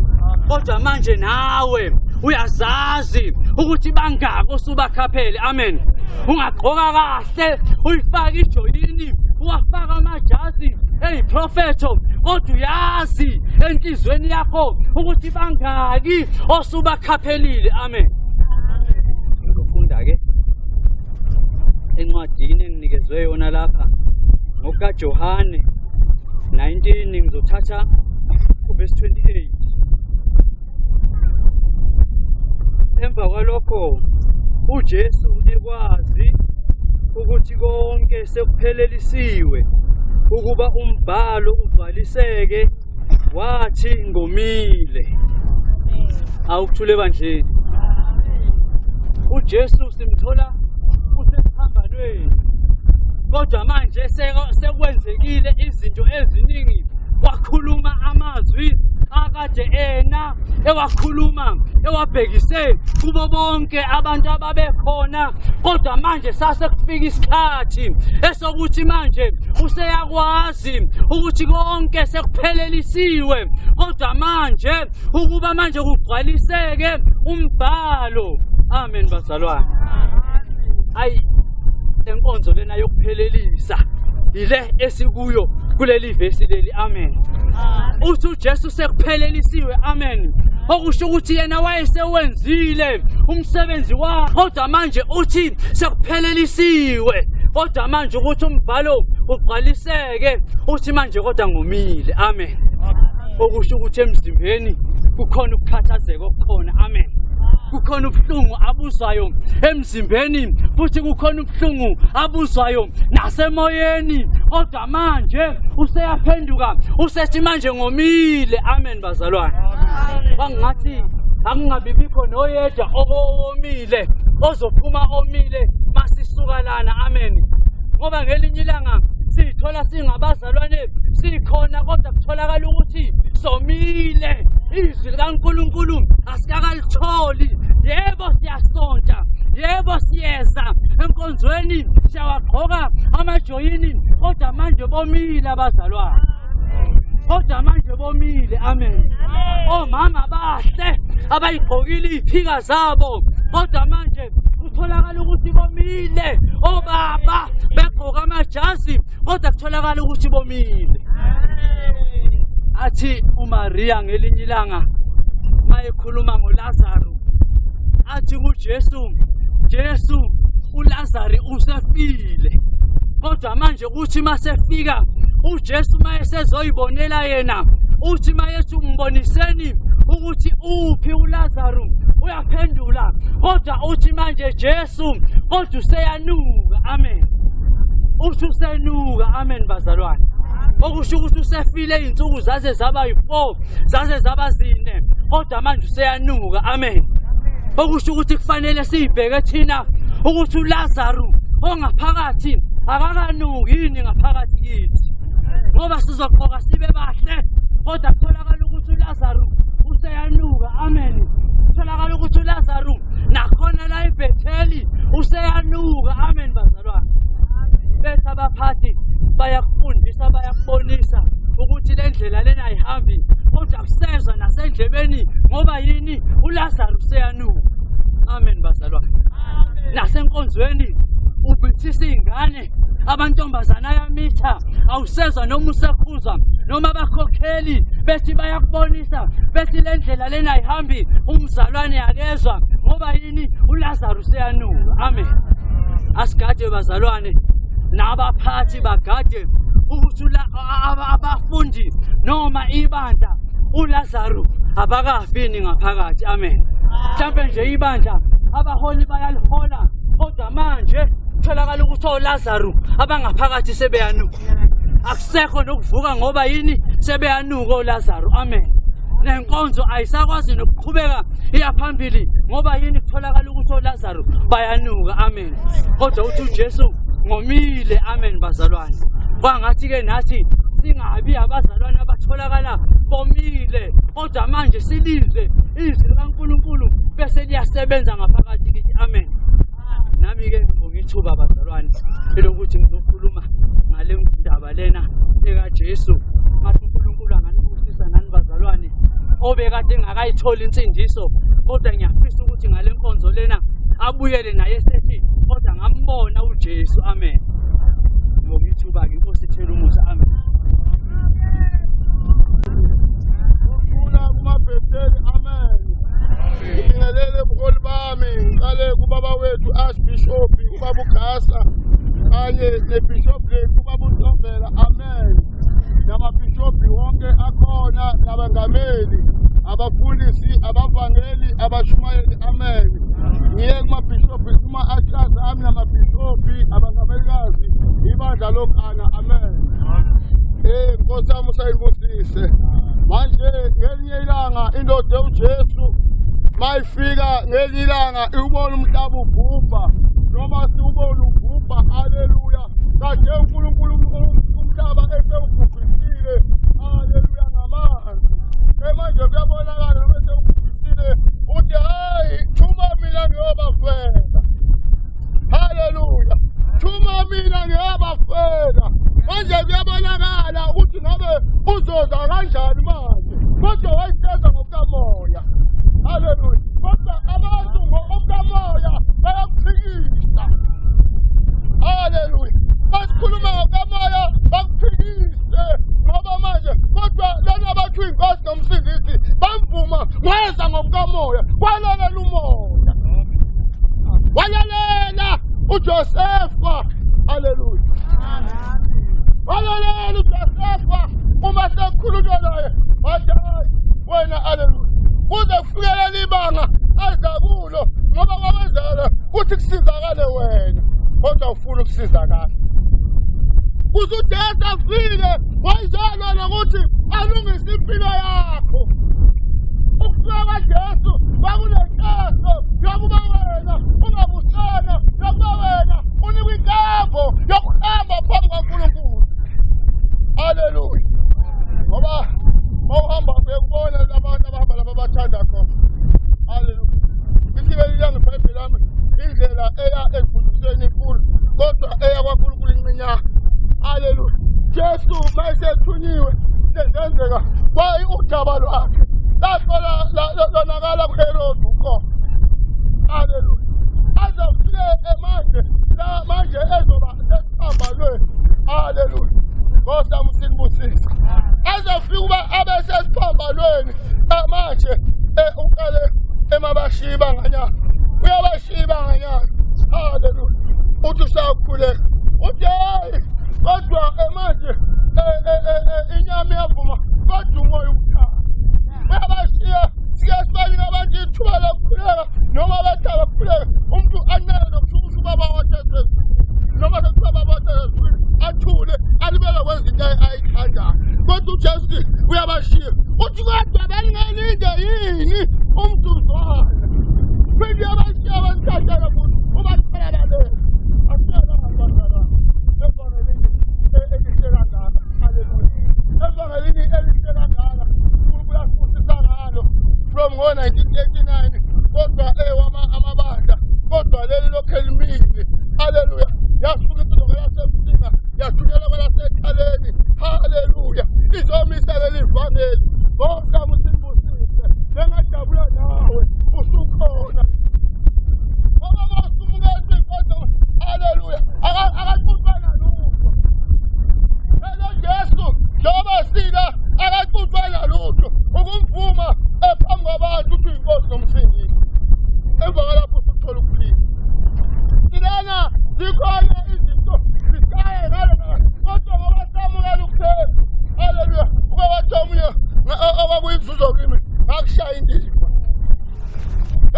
Kodwa manje nawe uyazazi ukuthi bangaki osubakhaphele. Amen. Ungagqoka kahle uyifaka ijoyini uwafaka amajazi eyiprofeto kodwa uyazi enhlizweni yakho ukuthi bangaki osubakhaphelile. Amen. Ngizofunda ke encwadini enginikezwe yona lapha ngokaJohane 19 ngizothatha verse 28. Emva kwalokho uJesu ekwazi ukuthi konke sekuphelelisiwe ukuba umbhalo ugcwaliseke wathi ngomile. Awukuthule bandleni. uJesu simthola usesiphambanweni kodwa manje sekwenzekile izinto eziningi wakhuluma amazwi akade ewakhuluma ewabhekise kubo bonke abantu ababekhona kodwa manje sasekufika isikhathi esokuthi manje useyakwazi ukuthi konke sekuphelelisiwe kodwa manje ukuba manje kugcwaliseke umbhalo. Amen bazalwane. Ayi enkonzo lena yokuphelelisa ile esikuyo kuleli verse leli. Amen. Uthi uJesu sekuphelelisiwe. Amen. Okusho ukuthi yena wayesewenzile umsebenzi wakhe kodwa manje uthi sekuphelelisiwe kodwa manje ukuthi umbhalo ugcwaliseke uthi manje kodwa ngomile. Amen. Okusho ukuthi emzimbeni kukhona ukukhathazeka okukhona. Amen. Kukhona ubuhlungu abuzwayo emzimbeni futhi kukhona ubuhlungu abuzwayo nasemoyeni kodwa manje useyaphenduka usethi manje ngomile. Amen bazalwane. Bangathi akungabibikho noyedwa owomile ozophuma omile masisuka lana. Amen. Ngoba ngelinye ilanga sithola singabazalwane sikhona kodwa kutholakala ukuthi somile izwi likaNkulunkulu asikakalitholi. Yebo siyasonta, yebo siyeza enkonzweni siyawagqoka amajoyini kodwa manje bomile abazalwane. Kodwa manje bomile. Amen. Omama bahle abayigqokile iziphika zabo kodwa manje kutholakala ukuthi bomile. Obaba begqoka amajazi kodwa kutholakala ukuthi bomile. Athi uMaria ngelinye ilanga mayekhuluma ngoLazaro athi kuJesu, Jesu uLazaro usefile kodwa manje kuthi masefika uJesu mayesezoyibonela yena uthi mayethi umboniseni ukuthi uphi uLazaro uyaphendula kodwa uthi manje Jesu kodwa useyanuka amen uthi usenuka amen bazalwane okusho ukuthi usefile izinsuku zaze zaba yi4 zaze zaba 4 kodwa manje useyanuka amen okusho ukuthi kufanele sibheke thina ukuthi uLazaro ongaphakathi akakanuki yini ngaphakathi kithi ngoba sizoqoka sibe bahle kodwa kutholakala ukuthi uLazaro useyanuka amen kutholakala ukuthi uLazaro nakhona la eBetheli useyanuka amen bazalwane betha abaphathi bayakufundisa bayakubonisa ukuthi le ndlela lena ayihambi kodwa kusezwa nasendlebeni ngoba yini uLazaro useyanuka amen bazalwane nasenkonzweni ubithisa ingane abantombazana ayamitha awusezwa noma usekhuzwa noma abakhokheli bethi bayakubonisa bethi le ndlela lena ayihambi umzalwane yakezwa ngoba yini uLazaro useyanuka amen asigade bazalwane nabaphathi bagade ukuthi abafundi noma ibandla uLazaro abakafini ngaphakathi amen mhlawumbe nje ibandla abaholi bayalihola kodwa manje tholakala ukuthi uLazaro abangaphakathi sebeyanuka akusekho nokuvuka ngoba yini sebeyanuka uLazaro amen nenkonzo ayisakwazi nokuqhubeka iyaphambili ngoba yini kutholakala ukuthi uLazaro bayanuka amen kodwa uthi uJesu ngomile amen bazalwane kwangathi ke nathi singabi abazalwane abatholakala bomile kodwa manje silizwe izwi likaNkulunkulu bese liyasebenza ngaphakathi kithi amen nami ke ngibonga ithuba bazalwane elokuthi ngizokhuluma ngale ndaba lena ekaJesu ngathi uNkulunkulu anganibusisa nani bazalwane obekade engakayithola insindiso kodwa ngiyafisa ukuthi ngale nkonzo lena abuyele naye sethi kodwa ngambona uJesu amen ngibonga ithuba ke inkosi ithela umusa amen kumabhetheli amen ngibingelele buholi bami ngiqale kubaba wethu Archbishop ubaba uGasa kanye nebishop lethu ubaba uNtombela amen namabhishophi wonke akhona nabangameli abafundisi abavangeli abashumayeli amen ngiye kumabhishophi kuma-ushers ami namabhishophi abangamelikazi ibandla lokana amen Nkosi yami usayibusise manje ngelinye ilanga indoda uJesu mayifika ngelinye ilanga ubona umhlaba ubhubha noma siubona ubhubha haleluya kade uNkulunkulu umhlaba esewubhubhisile haleluya ngamanzi manje kuyabonakala noma esewubhubhisile uthi hayi thuma mina ngiyobafela haleluya thuma mina ngiyobafela manje kuyabonakala ukuthi ngabe uzoza kanjani manje kodwa wayiseza ngokukamoya haleluya kodwa abantu ngokukamoya bayakuphikisa haleluya basikhuluma ngokukamoya bakuphikise ngoba manje kodwa lana bathu inkosi nomsindisi bamvuma weza ngokukamoya walalela umoya walalela uJosefa haleluya walalela uJosefa uma sekukhulunywa naye wathi hayi wena haleluya kuze kufikele ibanga azakulo ngoba kwabazala kuthi kusizakale wena kodwa ufuna ukusizakala kuze uJesu afike wayizalwa nokuthi alungise impilo yakho ukufika kaJesu kwakunenhloso yokuba wena ungabusana yokuba wena unikwe inkambo yokuhamba phambi kaNkulunkulu haleluya ngoba mawuhamba uyakubona abantu abahamba lapha abathanda khona haleluya isibelile ngeBhayibheli lami indlela eya ekufundisweni inkulu kodwa eya kwaNkulunkulu iminyaka haleluya Jesu mayesethunywe lenzenzeka kwayi udaba lwakhe lonakala kuHerodi ukhona haleluya azofike manje ezoba sesiphambanweni haleluya Nkosi yami usinibusise azofika uba abe sesiphambanweni manje uqale emabashiba nganyaka uyabashiba nganyaka haleluya uthi usakhuleka uthi hayi kodwa manje uJesu uyabashiya uthi kodwa belingelinde yini umduzwana phinde yabashiya abasithathela futhi ubatholela le asiyala abantwana evangelini elihleka ngalo haleluya evangelini elihleka ngalo uNkulunkulu asifundisa ngalo from ngo-1989 kodwa amabandla kodwa leli lokhu elimile haleluya yasuka intokozo yasebusinga yathunyelwa kwelasekhaleni haleluya izomisa leli vangeli ngosamo simbusise nengajabula nawe usukhona ngoba masumungeze kodwa haleluya akaqhubana lutho lo Jesu njengoba sika akaqhubana lutho ukumvuma ephambi kwabantu ukuthi inkosi nomsindisi emva kwalapho sithola ukuphila silana zikhona izinto zishaye ngalo kodwa ngoba samukela ukuphela haleluya ukwathi omunye abakuyizuzo kimi ngakushaya indima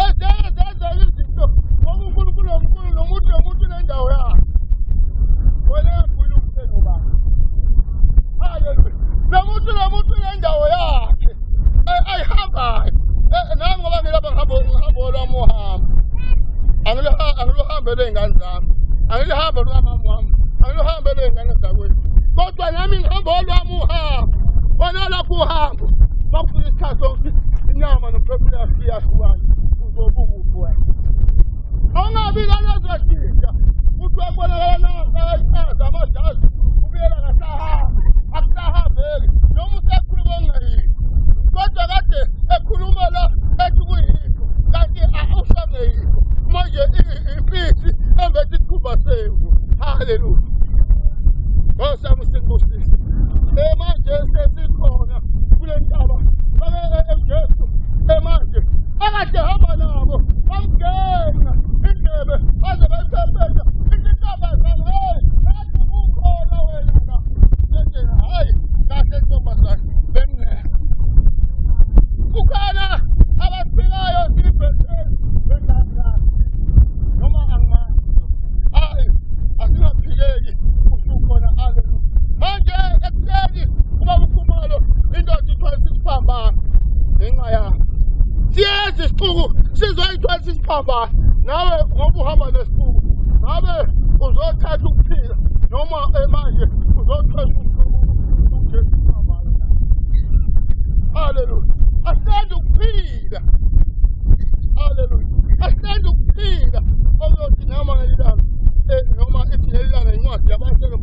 ezenza izinto ngoba uNkulunkulu nomuntu nendawo yakhe wena yakhuluma ukuphela ubaba haleluya nomuntu nendawo yakhe ayihambayo nami ngoba ngilapha ngihambo lwami uhambo angiluhambe ley'ngane zami angilihambe lwamama wami angiluhambe ley'ngane zakwethu kodwa nami ngihambe olwami uhambo wena lakho uhambo makufika isikhathi sokuthi inyama nomphefumulo yahlukana uzobuka uphi wena awungabi nalezodinda uthi wakubonakala nangasaza amajazi ubuyela ngasahamba akusahambeki noma usekhuluma okungayini kodwa kade ekhuluma la ethi kuyikho kanti awusangeyikho manje impisi embethe isikhumba semvu haleluya ngosamo simbusise manje sesikhona kule ntaba eJesu manje akade hamba nabo bamgena indlebe baze bayiphephesha isintaba zangale athi ukhona wena la nje hayi kahle ntombazane bengeke kukhona abafikayo sibhethele bengazi noma angimazi hayi asingaphikeki usukhona haleluya manje ekuseni ubaba ukhumalo indoda ithwalisa isiphambano ngenxa yakho siyeza isixuku sizoyithwalisa isiphambano nawe ngoba uhamba nesixuku ngabe uzothatha ukuphila noma manje uzothwesa uJesu isiphambano haleluya asithanda ukuphila haleluya asithanda ukuphila okuyothi noma ngelilanga noma ithi ngelilanga incwadi yabahlelo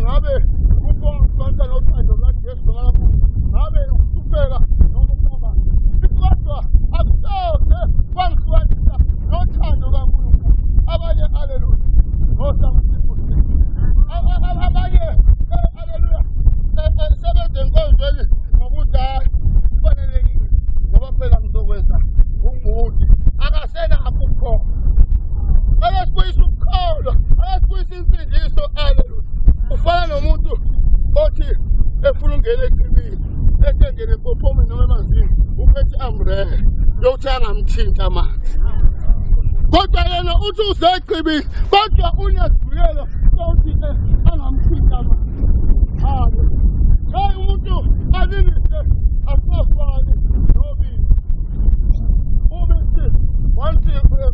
ngabe kubonga nothando lukaJesu ngalapho ngabe ukuhlupheka noma ukuhamba kodwa akusoze kwangihlukanisa nothando kaNkulunkulu abanye haleluya ngosamo simbusise abanye haleluya sebenze enkonzweni ngokuthi hayi kufanelekile ngoba phela ngizokwenza umude akasenakho ukukhona akasibuyisa ukukholo akasibuyisa insindiso haleluya ufana nomuntu othi efuna ungena eqibini esengene epophomeni noma emanzini uphethe umbrella yokuthi angamthinta amanzi kodwa yena uthi useqibini kodwa unezivikelo sokuthi angamthinta amanzi haleluya hayi umuntu alinise asingafani nobisi ubisi wanti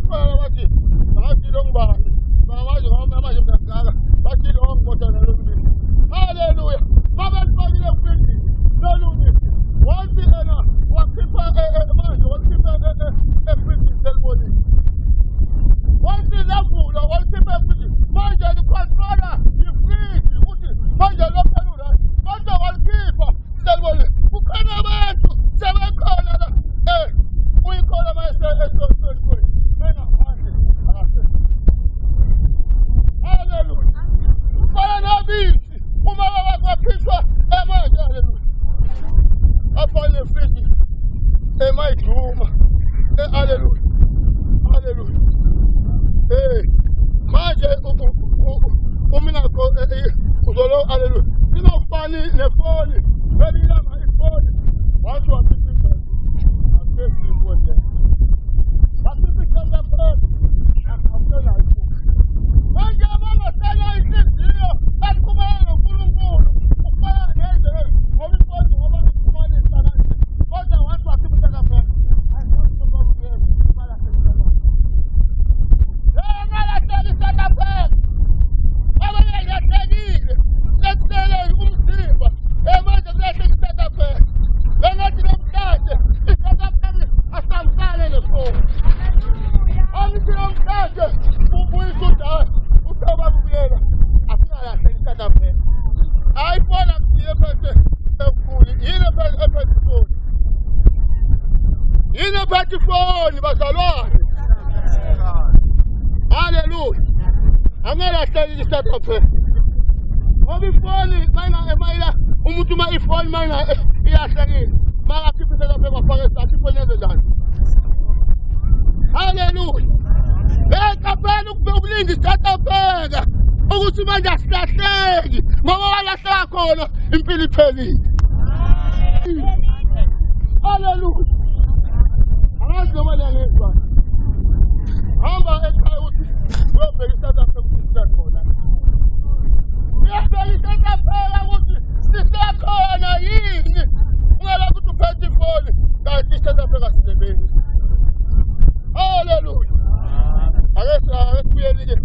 fana bathi ngathi lo ngibani manje manje mdakaka bathi lo ngibotana lo bisi haleluya babefakile kwini lolu bisi wanti ena wakhipha manje wakhipha efriji selfoni wanti lavula wakhipha efriji manje licontrola ifriji ukuthi manje lokho kodwa walikhipha selfoni kukhona abantu sebekhona la uyikhona mase esosoni mena phandle uphethe ifoni bazalwane. Haleluya. Angalahleki South Africa. Ngoba ifoni mayina umuntu uma ifoni mayina iyahlekile. Maka khiphisa lapha kwafaka isathi ifoni yenze njani. Haleluya. Kaphela ukulinda South Africa ukuthi manje asilahleki ngoba walahleka khona impilo iphelile. Haleluya. Angazi noma ngiyezwa. Hamba ekhaya uthi uyobheka South Africa ukuthi siyakhona. Uyabheka South Africa ukuthi sisakhona yini? Ungela ukuthi uphethe ifoni kanti South Africa sisebenza. Haleluya. Akesiyelike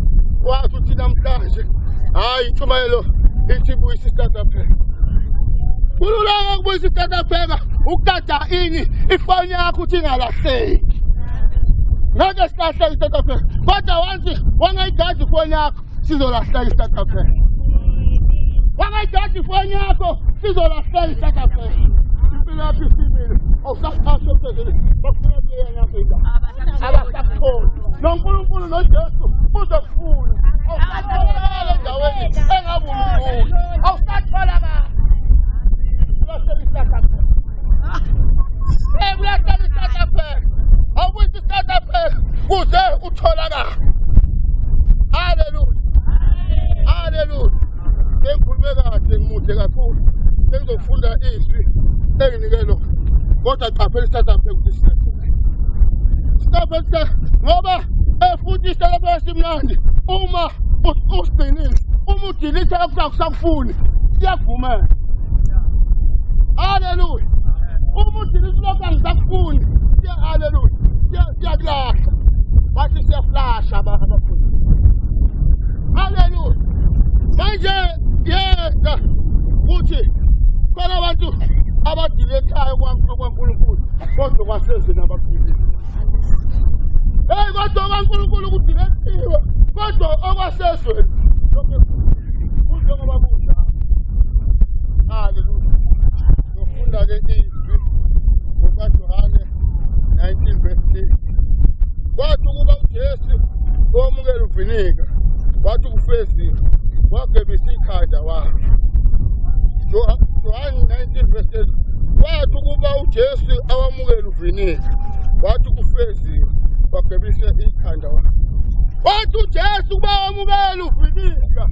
wathi uthi namhlanje hayi intshumayelo ithi buyisa South Africa. Kulula ukubuyisa South Africa ukugada ini ifoni yakho uthi ingalahleki. Ngeke silahleke South Africa. Kodwa wansi wangayigada ifoni yakho sizolahleka South Africa. Wangayigada ifoni yakho sizolahleka South Africa. Impilo yakho isimile. Awusaqashe phezulu. Bakufuna kuyena phela. Abasakhona. NoNkulunkulu noJesu uzokufuna. Awusathola endaweni engabumkhulu. Awusathola ba. Ulahleka South Africa. Ulahleka South Africa. Awubuyi South Africa kuze utholakala. Haleluya. Haleluya. Ngikhulume kahle ngimude kakhulu. Ngizofunda izwi enginike lona. Kodwa qaphela South Africa ukuthi sisekhona. Stop ngoba futhi South Africa simnandi uma usigcinile. Uma udilitha akusakufuni siyavumela. Haleluya. Uma udilitha lokho angisakufuni haleluya. Siyakulahla. Bathi siyaflasha abafundi. Haleluya. Manje yeza ukuthi khona abantu abadilethayo kwaNkulunkulu kodwa kwaseze nabaphilile. Kodwa kwaNkulunkulu kudilethiwe kodwa okwasezwe lokho kuzongababudla. Haleluya. Ngofunda ke izwi ngokaJohane 19:3. Kwathi ukuba uJesu wamukela uvinika wathi kufezile wagebisa ikhanda wakhe. John 19:8. Kwathi ukuba uJesu awamukela uvinika wathi kufezile wagebisa ikhanda wakhe. Wathi uJesu kuba wamukela uvinika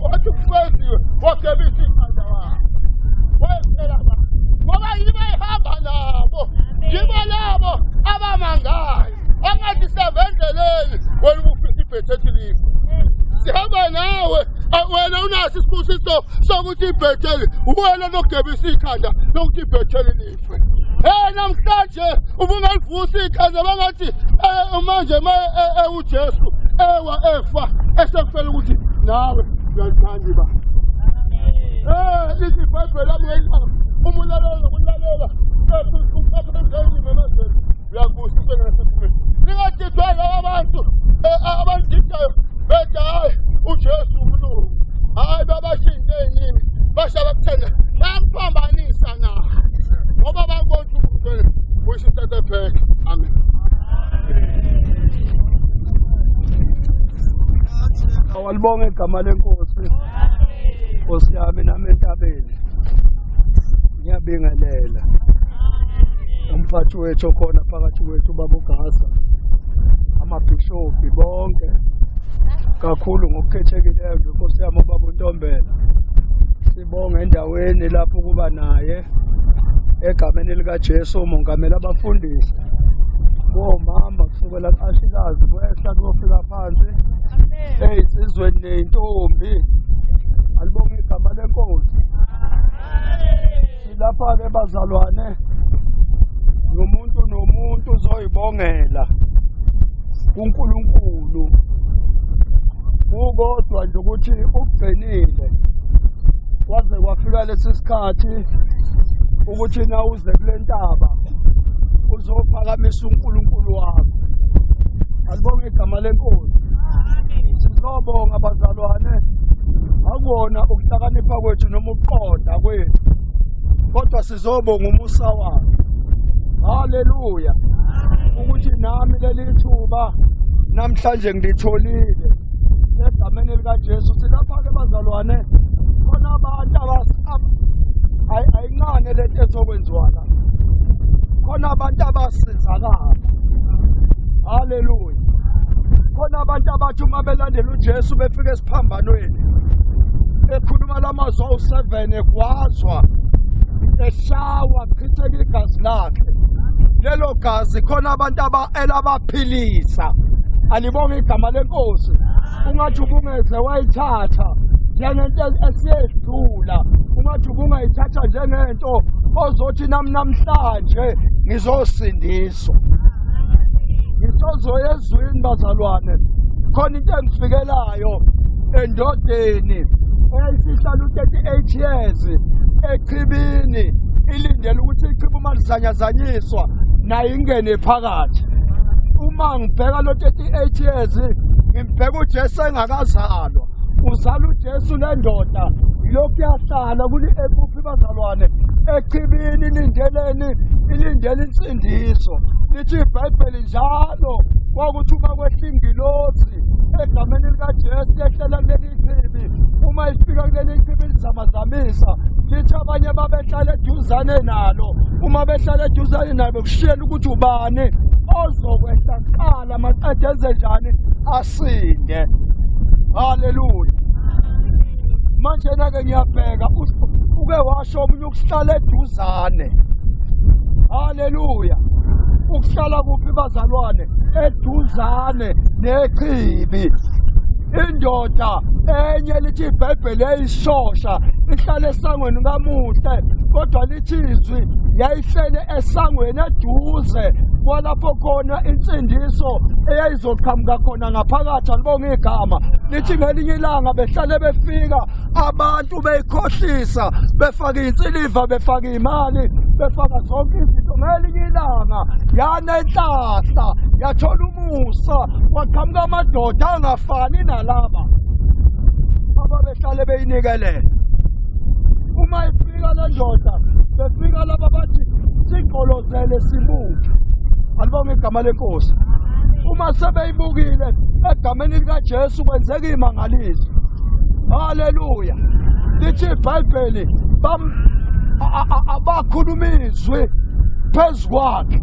wathi kufezile wagebisa ikhanda wakhe. Wayesela ngoba yiba ihamba nabo yiba labo abamangayo angathi sebendeleni wena ufisa iBethel. Sihamba nawe wena unaso isibusiso sokuthi iBethel wena nogebisa ikhanda lokuthi iBethel life. Namhlanje ubungalivusa ikhanda bangathi manje uJesu efa esekufela ukuthi nawe uyalithanda ba. Lithi iBhayibheli amuyela umulalela uyakubusisa ngesikhathi. Ningathithwa abantu abangiditayo bethi hayi uJesu uMlungu. Hayi babashintshe nini bashaba kuthanda bayakuphambanisa na ngoba bakubona ukuthi kuyisa South Africa. Amen. Awalibonga igama lenkosi. Nkosi yami nami entabeni. Ngiyabingelela umphathi wethu okhona phakathi kwethu ubaba uGasa, amabhishophi bonke kakhulu ngokukhethekileyo Nkosi yami ubaba uNtombela. Sibonga endaweni lapho kuba naye egameni likaJesu umongameli abafundisi. Bomama kusukela kuAshikazi kwehla kuyofika phansi. Eyisizweni nentombi. Alibonga igama lenkosi. Silapha ke bazalwane nomuntu uzoyibongela kuNkulunkulu. Ukodwa nje ukuthi ugcinile waze kwafika lesi sikhathi ukuthi na uze kule ntaba uzophakamisa uNkulunkulu wakho. Alibonga igama lenkosi. Sizobonga abazalwane akubona ukuhlakanipha kwethu noma ukuqonda kwethu kodwa sizobonga umusa wakhe. Haleluya. Ukuthi nami leli thuba namhlanje ngilitholile egameni lika Jesu. Silapha ke bazalwane, khona abantu ayincane lento ezokwenziwa la. Khona abantu abasizakala. Haleluya. Khona abantu abathi uma belandela uJesu befika esiphambanweni ekhuluma lamazwi awu7 egwazwa eshawa chitheka igazi lakhe. Lelo gazi khona abantu abaphilisa. Alibonge igama lenkosi. Ungathi ubungeze wayithatha njengento esiyedlula, ungathi ubungayithatha njengento ozothi namhlanje ngizosindiswa. Ngisozo ezwini bazalwane, khona into engifikelayo endodeni eyisihlala u38 years echibini ilindele ukuthi ichibi uma lizanyazanyiswa naye ingene phakathi. Uma ngibheka lo 38 years ngimbheka uJesu engakazalwa, uzala uJesu lendoda lokhu yahlala kuli ekuphi bazalwane echibini ilindele insindiso. Lithi iBhayibheli njalo kwakuthi uma kwehla ingilosi egameni likaJesu ehlela kuleli chibi, uma ifika kuleli chibi lizamazamisa, lithi abanye babehlala eduzane nalo. Uma behlala eduzane nalo kushiyela ukuthi ubani ozokwehla kuqala maqede enze njani asinde. Haleluya. Manje nake ngiyabheka uke washo omunye ukuhlala eduzane. Haleluya. Ukuhlala kuphi bazalwane? Eduzane nechibi. Indoda enye lithi iBhayibheli eyishosha ihlala esangweni kamuhle, kodwa lithi izwi yayihlele esangweni eduze kwalapho khona insindiso eyayizoqhamuka khona ngaphakathi. Alibonge igama. Lithi ngelinye ilanga behlale befika abantu beyikhohlisa, befaka insiliva, befaka imali, befaka zonke izinto. Ngelinye ilanga yanenhlahla, yathola umusa, waqhamuka amadoda angafani nalaba ababehlale beyinikelela. Uma ifika le ndoda befika laba bathi sigqolozele sibuke. Alibonge igama lenkosi. Uma sebeyibukile egameni likaJesu kwenzeka imangaliso. Haleluya. Lithi iBhayibheli abakhuluma izwi phezu kwakhe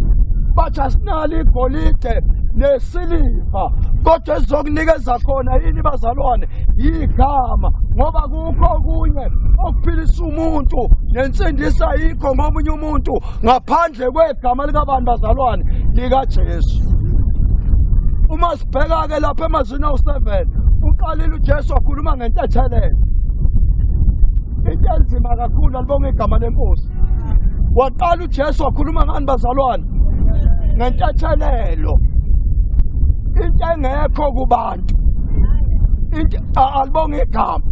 bathi asinalo igolide nesiliva, kodwa esizokunikeza khona yini bazalwane? Igama. Ngoba kukho okunye okuphilisa umuntu nensindisa ayikho ngomunye umuntu ngaphandle kwegama likabani bazalwane? LikaJesu. Uma sibheka-ke lapha emazwini awu7 uqalile uJesu wakhuluma ngentethelelo. Into enzima kakhulu, alibonge igama lenkosi. Waqala uJesu wakhuluma ngani bazalwane? Ngentethelelo. Into engekho kubantu. Alibonge igama.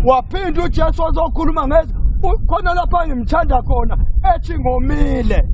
Waphinda uJesu wazokhuluma ngezi khona lapha ngimthanda khona ethi ngomile.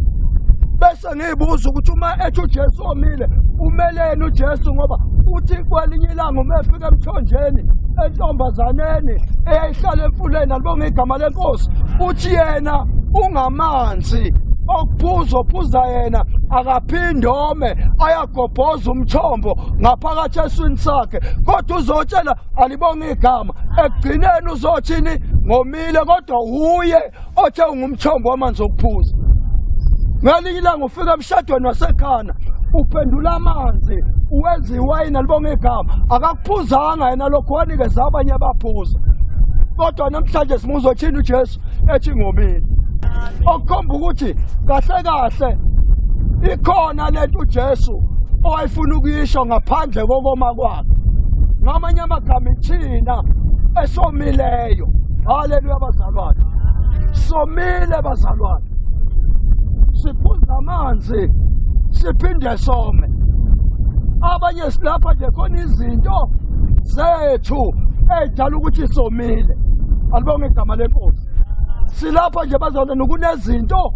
Bese ngibuza ukuthi uma ethi uJesu omile umeleni uJesu, ngoba uthi kwelinye ilanga uma efika emthonjeni entombazaneni eyayihlala emfuleni, alibonge igama lenkosi, uthi yena ungamanzi okuphuza ophuza yena akaphinde ome ayagobhoza umthombo ngaphakathi eswini sakhe, kodwa uzotshela, alibonge igama, ekugcineni uzothini? Ngomile, kodwa uye othe ungumthombo wamanzi okuphuza. Ngelinye ilanga ufika emshadweni wasekhana uphendula amanzi uwenza iwayini, alibonge igama, akakuphuzanga yena lokho wanikeza abanye abaphuza, kodwa namhlanje simuzothini uJesu ethi ngomile. Okukhomba ukuthi kahle kahle ikhona lento uJesu owayefuna ukuyisho ngaphandle kokoma kwakhe. Ngamanye amagama ithina esomileyo. Haleluya bazalwane. Somile bazalwane. Siphuza amanzi siphinde some. Abanye silapha nje khona izinto zethu edala ukuthi somile. Alibonge igama lenkosi. Silapha nje bazalwane kunezinto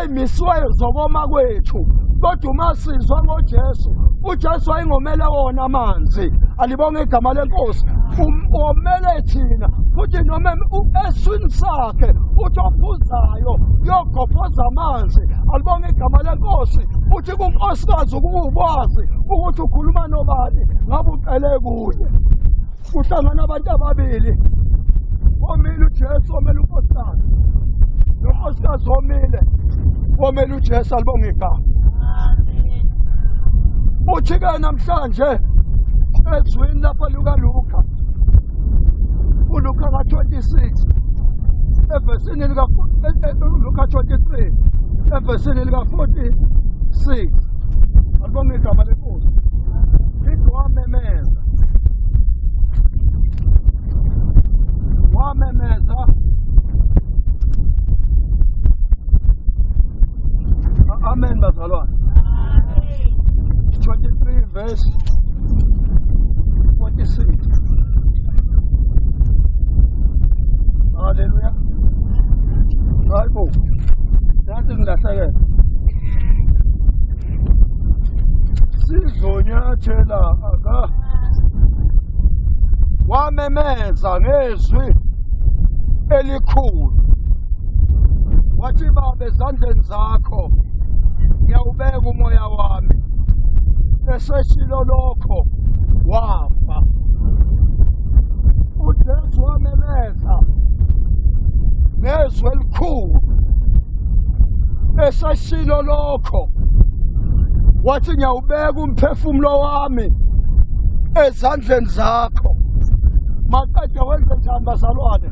eyimisiweyo zokoma kwethu, kodwa uma sizwa ngoJesu, uJesu wayengomele wona amanzi. Alibonge igama lenkosi. omele thina futhi noma eswini sakhe uthi ophuzayo uyogobhoza amanzi alibonge igama lenkosi uthi kunkosikazi ukukwazi ukuthi ukhuluma nobani ngabe uqele kuye kuhlangana abantu ababili omile uJesu omele unkosikazi nonkosikazi omele uJesu alibonge igama uthi-ke namhlanje ezwini lapha lukaLuka uLuka ka-26 evesini Luka 23 evesini lika-46 alibonge igama lenkosi lithi wamemeza amen bazalwane 23 verse 46 haleluya hayibo nathi ngilahlekele sizonyathela aka wamemeza ngezwi elikhulu wathi baba ezandleni zakho ngiyawubeka umoya wami eseshilo lokho wafa uJesu wamemeza ngezwi elikhulu eseshilo lokho wathi ngiyawubeka umphefumulo wami ezandleni zakho maqede wenze njani bazalwane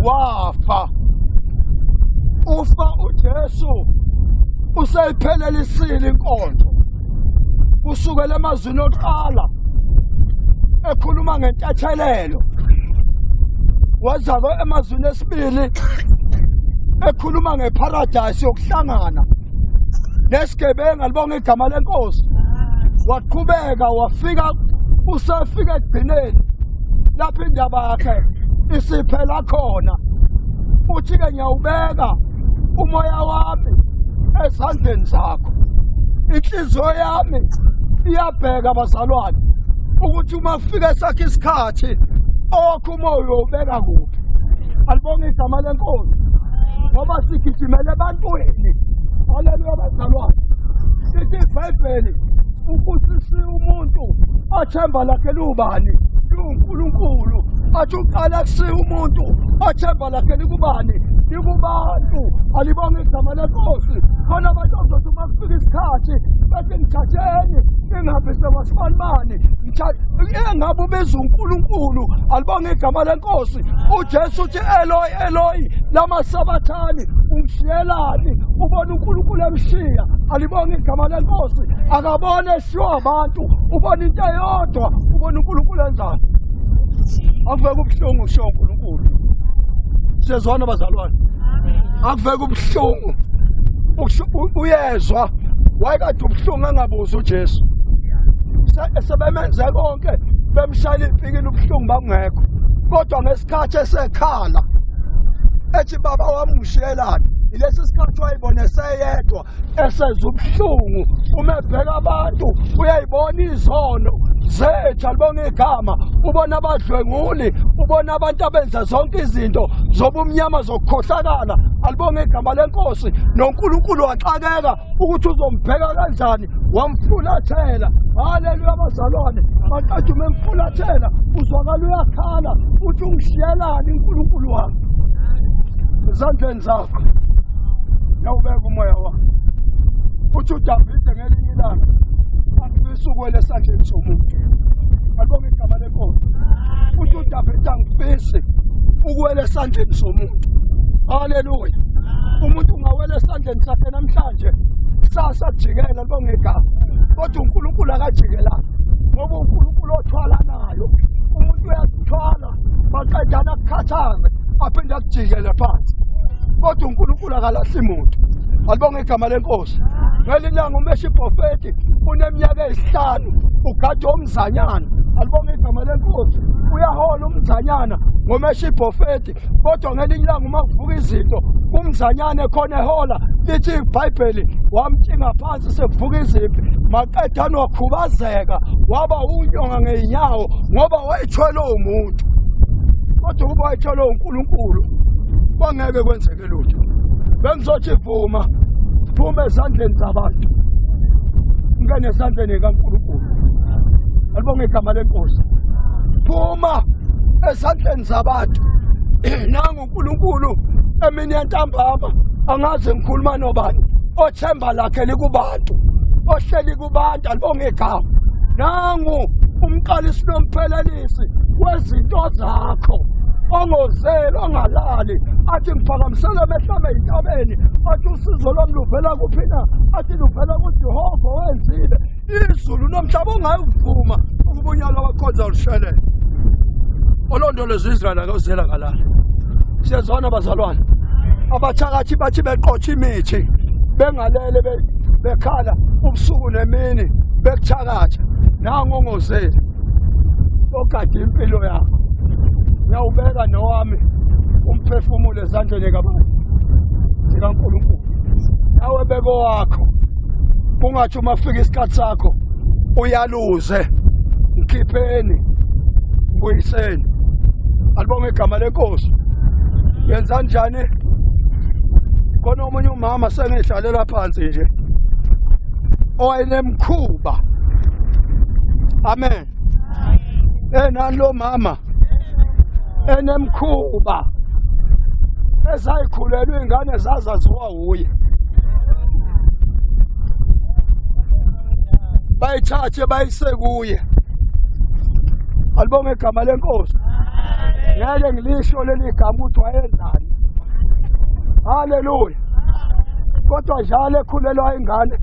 wafa ufa uJesu useyiphelelile inkonzo kusukela emazwini oqala ekhuluma ngentathelelo waza emazwini esibili ekhuluma ngeparadise yokuhlangana nesigebenga libonga igama lenkosi waqhubeka wafika usefika ekugcineni lapho indaba yakhe isiphela khona uthi-ke ngiyawubeka umoya wami ezandleni zakho inhliziyo yami iyabheka bazalwane ukuthi uma kufika sakhe isikhathi owakho umoya uyowubeka kuphi alibonge igama lenkosi ngoba sigijimele ebantwini haleluya bazalwane sithi iBhayibheli ukuthi umuntu athemba lakhe lubani luNkulunkulu athi uqala kusiya umuntu athemba lakhe likubani likubantu alibonge igama lenkosi khona abantu bazothi uma kufika isikhathi bathi ngithatheni ingahambise wasifanimani engabe ubeza uNkulunkulu alibonge igama lenkosi uJesu uthi Eloi Eloi lama sabathani ungishiyelani ubona uNkulunkulu emshiya alibonge igama lenkosi akabone eshiwa abantu ubona into eyodwa ubona uNkulunkulu enzani akuveka ubuhlungu usho uNkulunkulu sezwana bazalwane akuveka ubuhlungu uyezwa wayekade ubuhlungu angabuza uJesu sebemenze konke bemshayela impikini ubuhlungu bangekho kodwa ngesikhathi esekhala ethi baba wami ngishiyelani ilesi sikhathi wayibona eseyedwa eseza ubuhlungu uma ebheka abantu uyayibona izono zethu alibonge igama ubona abadlwenguli ubona abantu abenza zonke izinto zobumnyama zokukhohlakala alibonge igama lenkosi noNkulunkulu waxakeka ukuthi uzombheka kanjani wamfulathela haleluya bazalwane maqedwe memfulathela uzwakala uyakhala uthi ungishiyelani uNkulunkulu wami ezandleni zakho ngiyawubeka umoya wami uthi uDavide ngelinye ilanga angifisa ukwela esandleni somuntu alibonge igama lenkosi uthi uDavide angifisi ukwela esandleni somuntu haleluya umuntu ungawela esandleni sakhe namhlanje kusasa kujikela alibonge igama kodwa uNkulunkulu akajikelanga ngoba uNkulunkulu othwala nayo umuntu uyathwala baqedana akukhathaze aphinde akujikele phansi kodwa uNkulunkulu akalahli muntu alibonge igama lenkosi ngelilanga uMeshiphofethi uneminyaka emihlanu ugade umzanyana alibonge igama lenkosi uyahola umzanyana ngoMeshiphofethi kodwa ngelinye ilanga uma kuvuka izinto umzanyana khona ehola lithi iBhayibheli wamtshinga phansi sekuvuka izimpi maqedana wakhubazeka waba unyonga ngeenyawo ngoba wayithwele umuntu kodwa kuba wayithwele uNkulunkulu kwangeke kwenzeke lutho bengizothi vuma ezandleni zabantu ngene esandleni kaNkulunkulu alibonge igama lenkosi phuma ezandleni zabantu nangu uNkulunkulu emini yantambama angaze ngikhuluma nobani othemba lakhe likubantu ohleli kubantu alibonge igama nangu umqalisi nomphelelisi wezinto zakho ongozelo ongalali athi ngiphakamisele emehlame ey'ntabeni athi usizo lwami luvela kuphi na athi luvela kuJehova wenzile izulu nomhlaba ongayivuma ukuba unyalo wakhonza ulushelele olondoloza Israyeli akawuzela kalala siyezwana bazalwane abathakathi bathi beqotha imithi bengalele bekhala ubusuku nemini bekuthakatha nangu ongozelo ogade impilo yakho ngiyawubeka nowami umphefumulo ezandleni zikaNkulunkulu nawe beko wakho kungathi uma kufika isikhathi sakho uyaluze ngikhipheni nguyiseni alibonge igama lenkosi yenza njani khona omunye umama sengihlalela phansi nje owayenemkhuba amen nani lo mama enemkhuba ezayikhulelwa ingane zazaziwa uye bayithathe bayise kuye alibonge igama lenkosi ngeke ngilisho leli gama ukuthi wayenzani haleluya kodwa njalo ekhulelwa ingane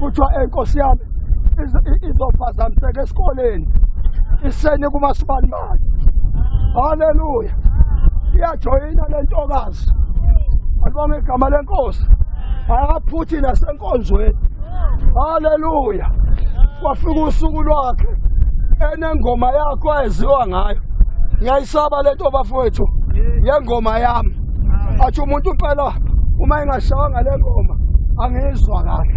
kuthiwa enkosi yami izophazamiseka esikoleni isene kumasibani haleluya iyajoyina lentokazi alibonge igama lenkosi ayaphuthi nasenkonzweni haleluya kwafika usuku lwakhe enengoma yakho ayeziwa ngayo ngiyayisaba lento bafowethu yengoma yami athi umuntu impela uma engashawanga le ngoma angizwa kahle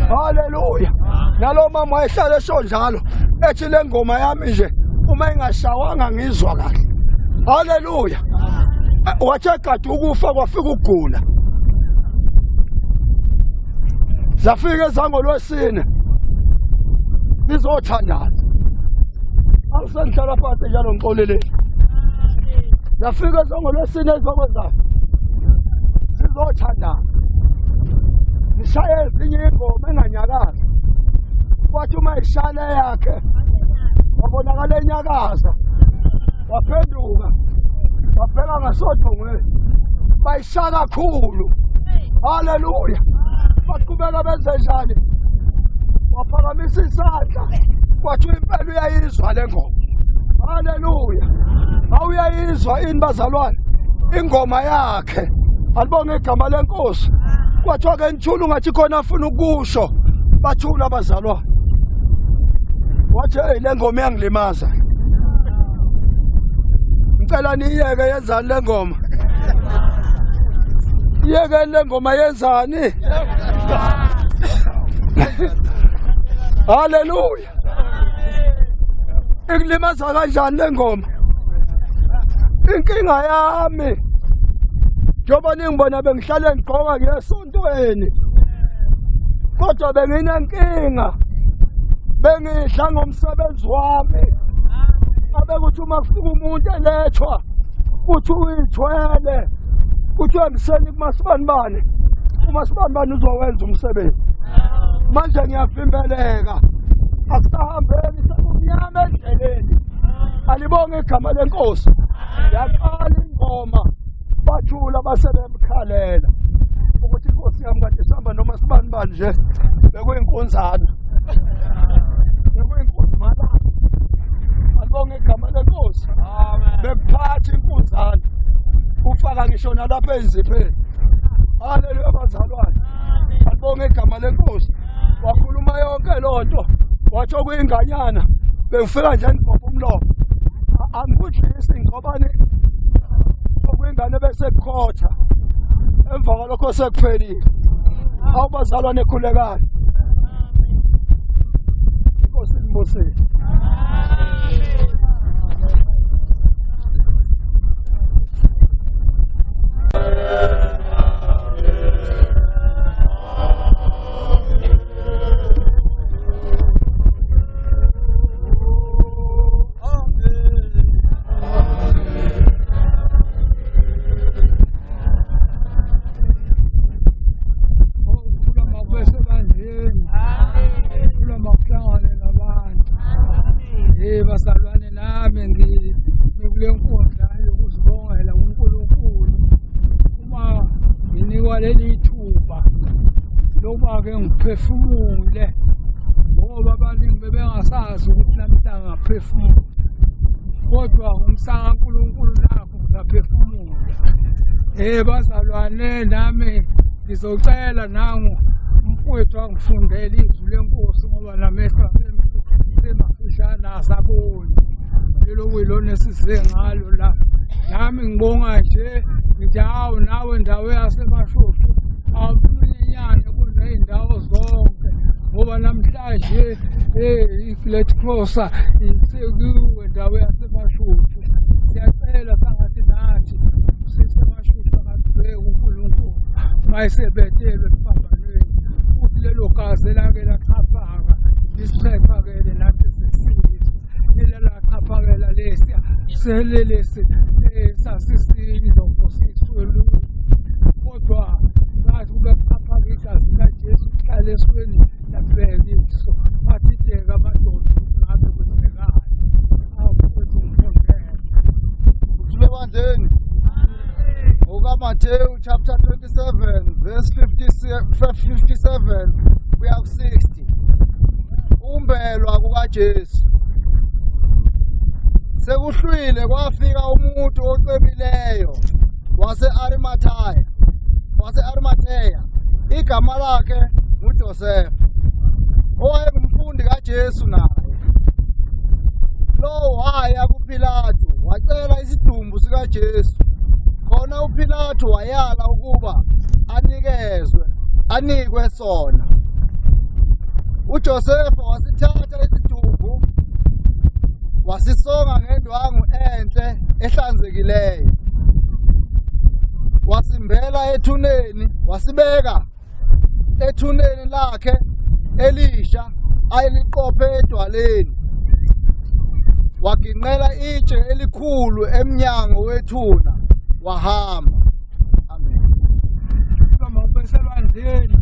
haleluya nalo mama wayehlala esho njalo ethi le ngoma yami nje uma engashawanga ngizwa kahle haleluya wathi kade ukufa kwafika ukugula zafika ezangolwesine bizothandaza awusengihlala phansi njalo ngixolele zafika ezangolwesine ezokwenza sizothandaza zishaye ezinye ingoma enganyakaza kwathi uma ishale yakhe wabonakala enyakaza waphenduka wabheka ngasodongweni bayisha kakhulu haleluya baqhubeka benze njani waphakamisa isandla kwathi impela uyayizwa le ngoma haleluya awuyayizwa ini bazalwane ingoma yakhe alibonge igama lenkosi kwathiwa ke nithula ungathi khona afuna ukusho bathula abazalwane wathi le ngoma iyangilimaza ngicela niyeke yenzani le ngoma iyeke le ngoma yenzani haleluya ikulimaza kanjani le ngoma inkinga yami njengoba ningibona bengihlale ngigqoka ngesontweni kodwa benginenkinga bengihla ngomsebenzi wami abekuthi uma kufika umuntu elethwa kuthi uyithwele kuthiwa ngiseni kumasibanibani umasibanibani uzowenza umsebenzi manje ngiyavimbeleka akusahambeni sakumnyama endleleni alibonge igama lenkosi yaqala ingoma bathula basebemkhalela ukuthi inkosi yami kade sihamba noma sibanibani nje bekuyinkunzana bekuyinkunzi malanga alibonge igama lenkosi bekuphatha inkunzana kufaka ngisho nalapha enzipheni haleluya bazalwane alibonge igama lenkosi wakhuluma yonke lonto wathi okuyinganyana bengifika nje ngibopha umlomo angikudlisi ngobani okuyingane bese kukhotha emva kwalokho sekuphelile awubazalwane ekhulekayo enkosini. Bazalwane nami ngikule nkundla yokuzibongela uNkulunkulu uma nginikwa leli thuba lokuba ke ngiphefumule ngoba abaningi bebengasazi ukuthi namhlanje ngaphefumula kodwa ngumsana kaNkulunkulu nakho ngaphefumula. Bazalwane nami ngizocela nangu umfowethu angifundele izwi lenkosi ngoba namehlo semafishane asaboni lelo kwilona size ngalo la. Nami ngibonga nje ngithi hawu nawe ndawo yasemashushu awunyanyane kuney'ndawo zonke ngoba namhlanje i-Red Cross isekuwe ndawo yasemashushu. Siyacela sangathi nathi sisemashushu akatubeke uNkulunkulu mayisebetelwe ephambanweni futhi lelo gazi elake lachaphaka lisiphakele nathi sesizwe ilelachaphakela lesiya selelesi sasisindlo siswelu kodwa ngathi kube kuchaphaka igazi likaJesu kuhlala esweni labhekiswa bathideka amadoda ngabe kwenzekani awukuthi ngifundele Kuthiwe kanjeni ngokaMathewu chapter 27 verse 57 kuya ku-60 ukumbelwa kukaJesu. Sekuhlwile kwafika umuntu ocemileyo wase-Arimatheya igama lakhe nguJosefa owayengumfundi kaJesu naye. Lo waya kuPhilathu wacela isidumbu sikaJesu. Khona uPhilathu wayala ukuba anikwe sona. uJosefa wasithatha isidumbu wasisonga ngendwangu enhle ehlanzekileyo. Wasimbela ethuneni wasibeka ethuneni lakhe elisha ayeliqophe edwaleni. Waginqela itshe elikhulu emnyango wethuna wahamba. Amen. Kama besebandleni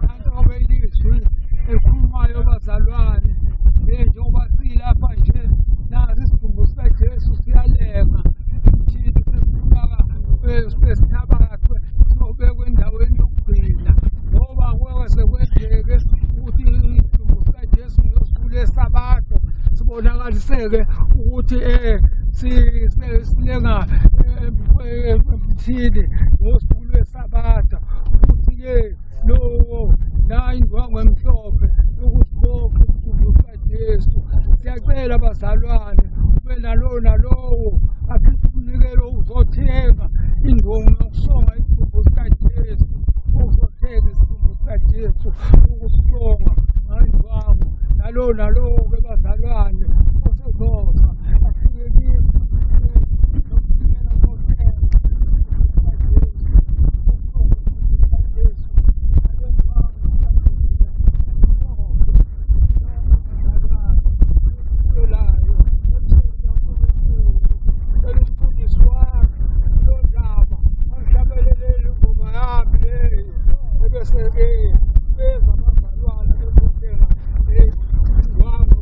antobe ilizwi ekhulumayo bazalwane njengoba silapha nje nazi isidumbu sikaJesu siyalenga thina sesifuna sesithabakwe sobekwe endaweni yokugcina ngoba kwese kwenzeke ukuthi isidumbu sikaJesu ngiyosifuna esabatho sibonakaliseke ukuthi silenga emthini ngosuku lwesabatha ukuthi-ke lowo na indwangu emhlophe yokusikhokha isidumbu sikaJesu. Siyacela bazalwane ube nalowo afithi umnikelo uzothenga indongo yokusonga isidumbu sikaJesu uzothenga isidumbu sikaJesu ukusonga ngayindwangu nalowo-ke bazalwane osezoza afike kimi bese-ke beza abazalwane bezothenga indwangu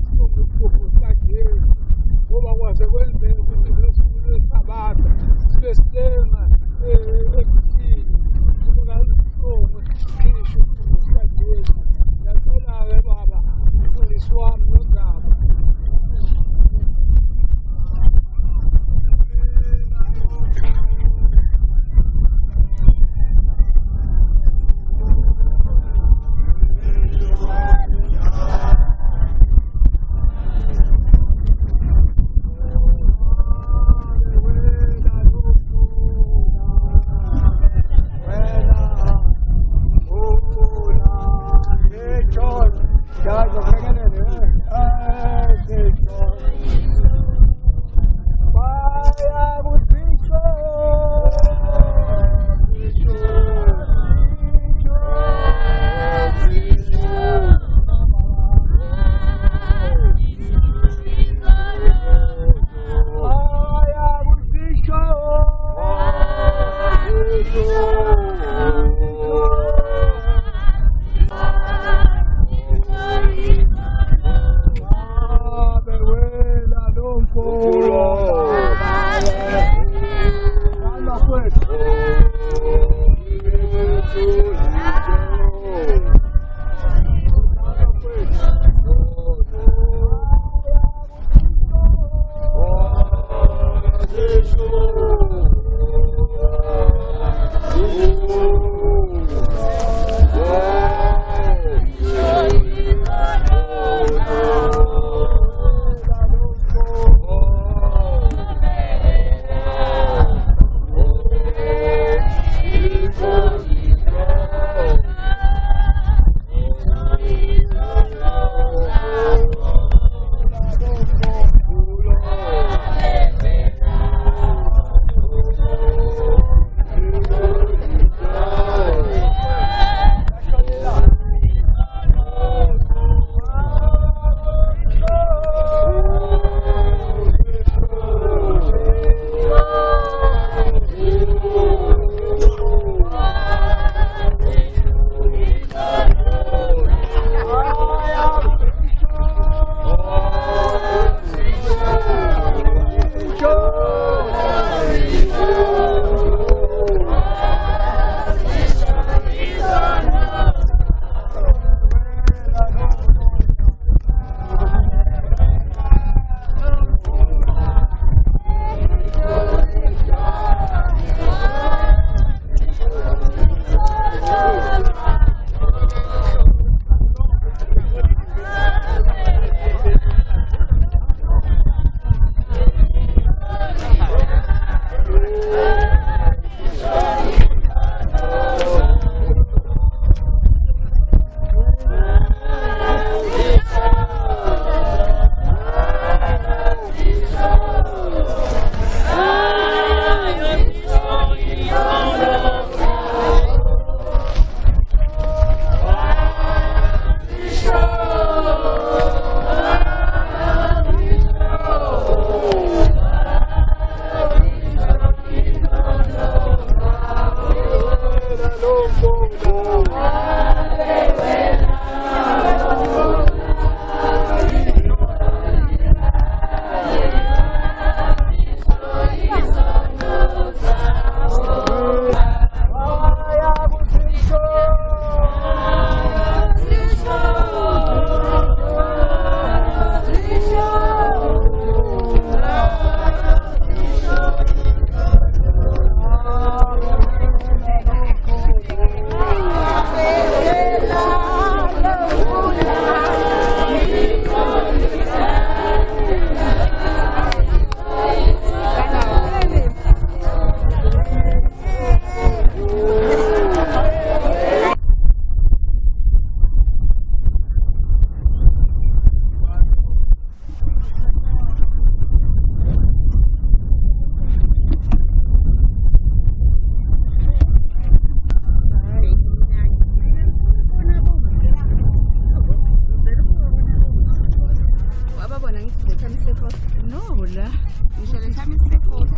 khona ngithi lethamisa epost. No la. Ngisho lethamisa epost.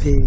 Thank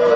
you.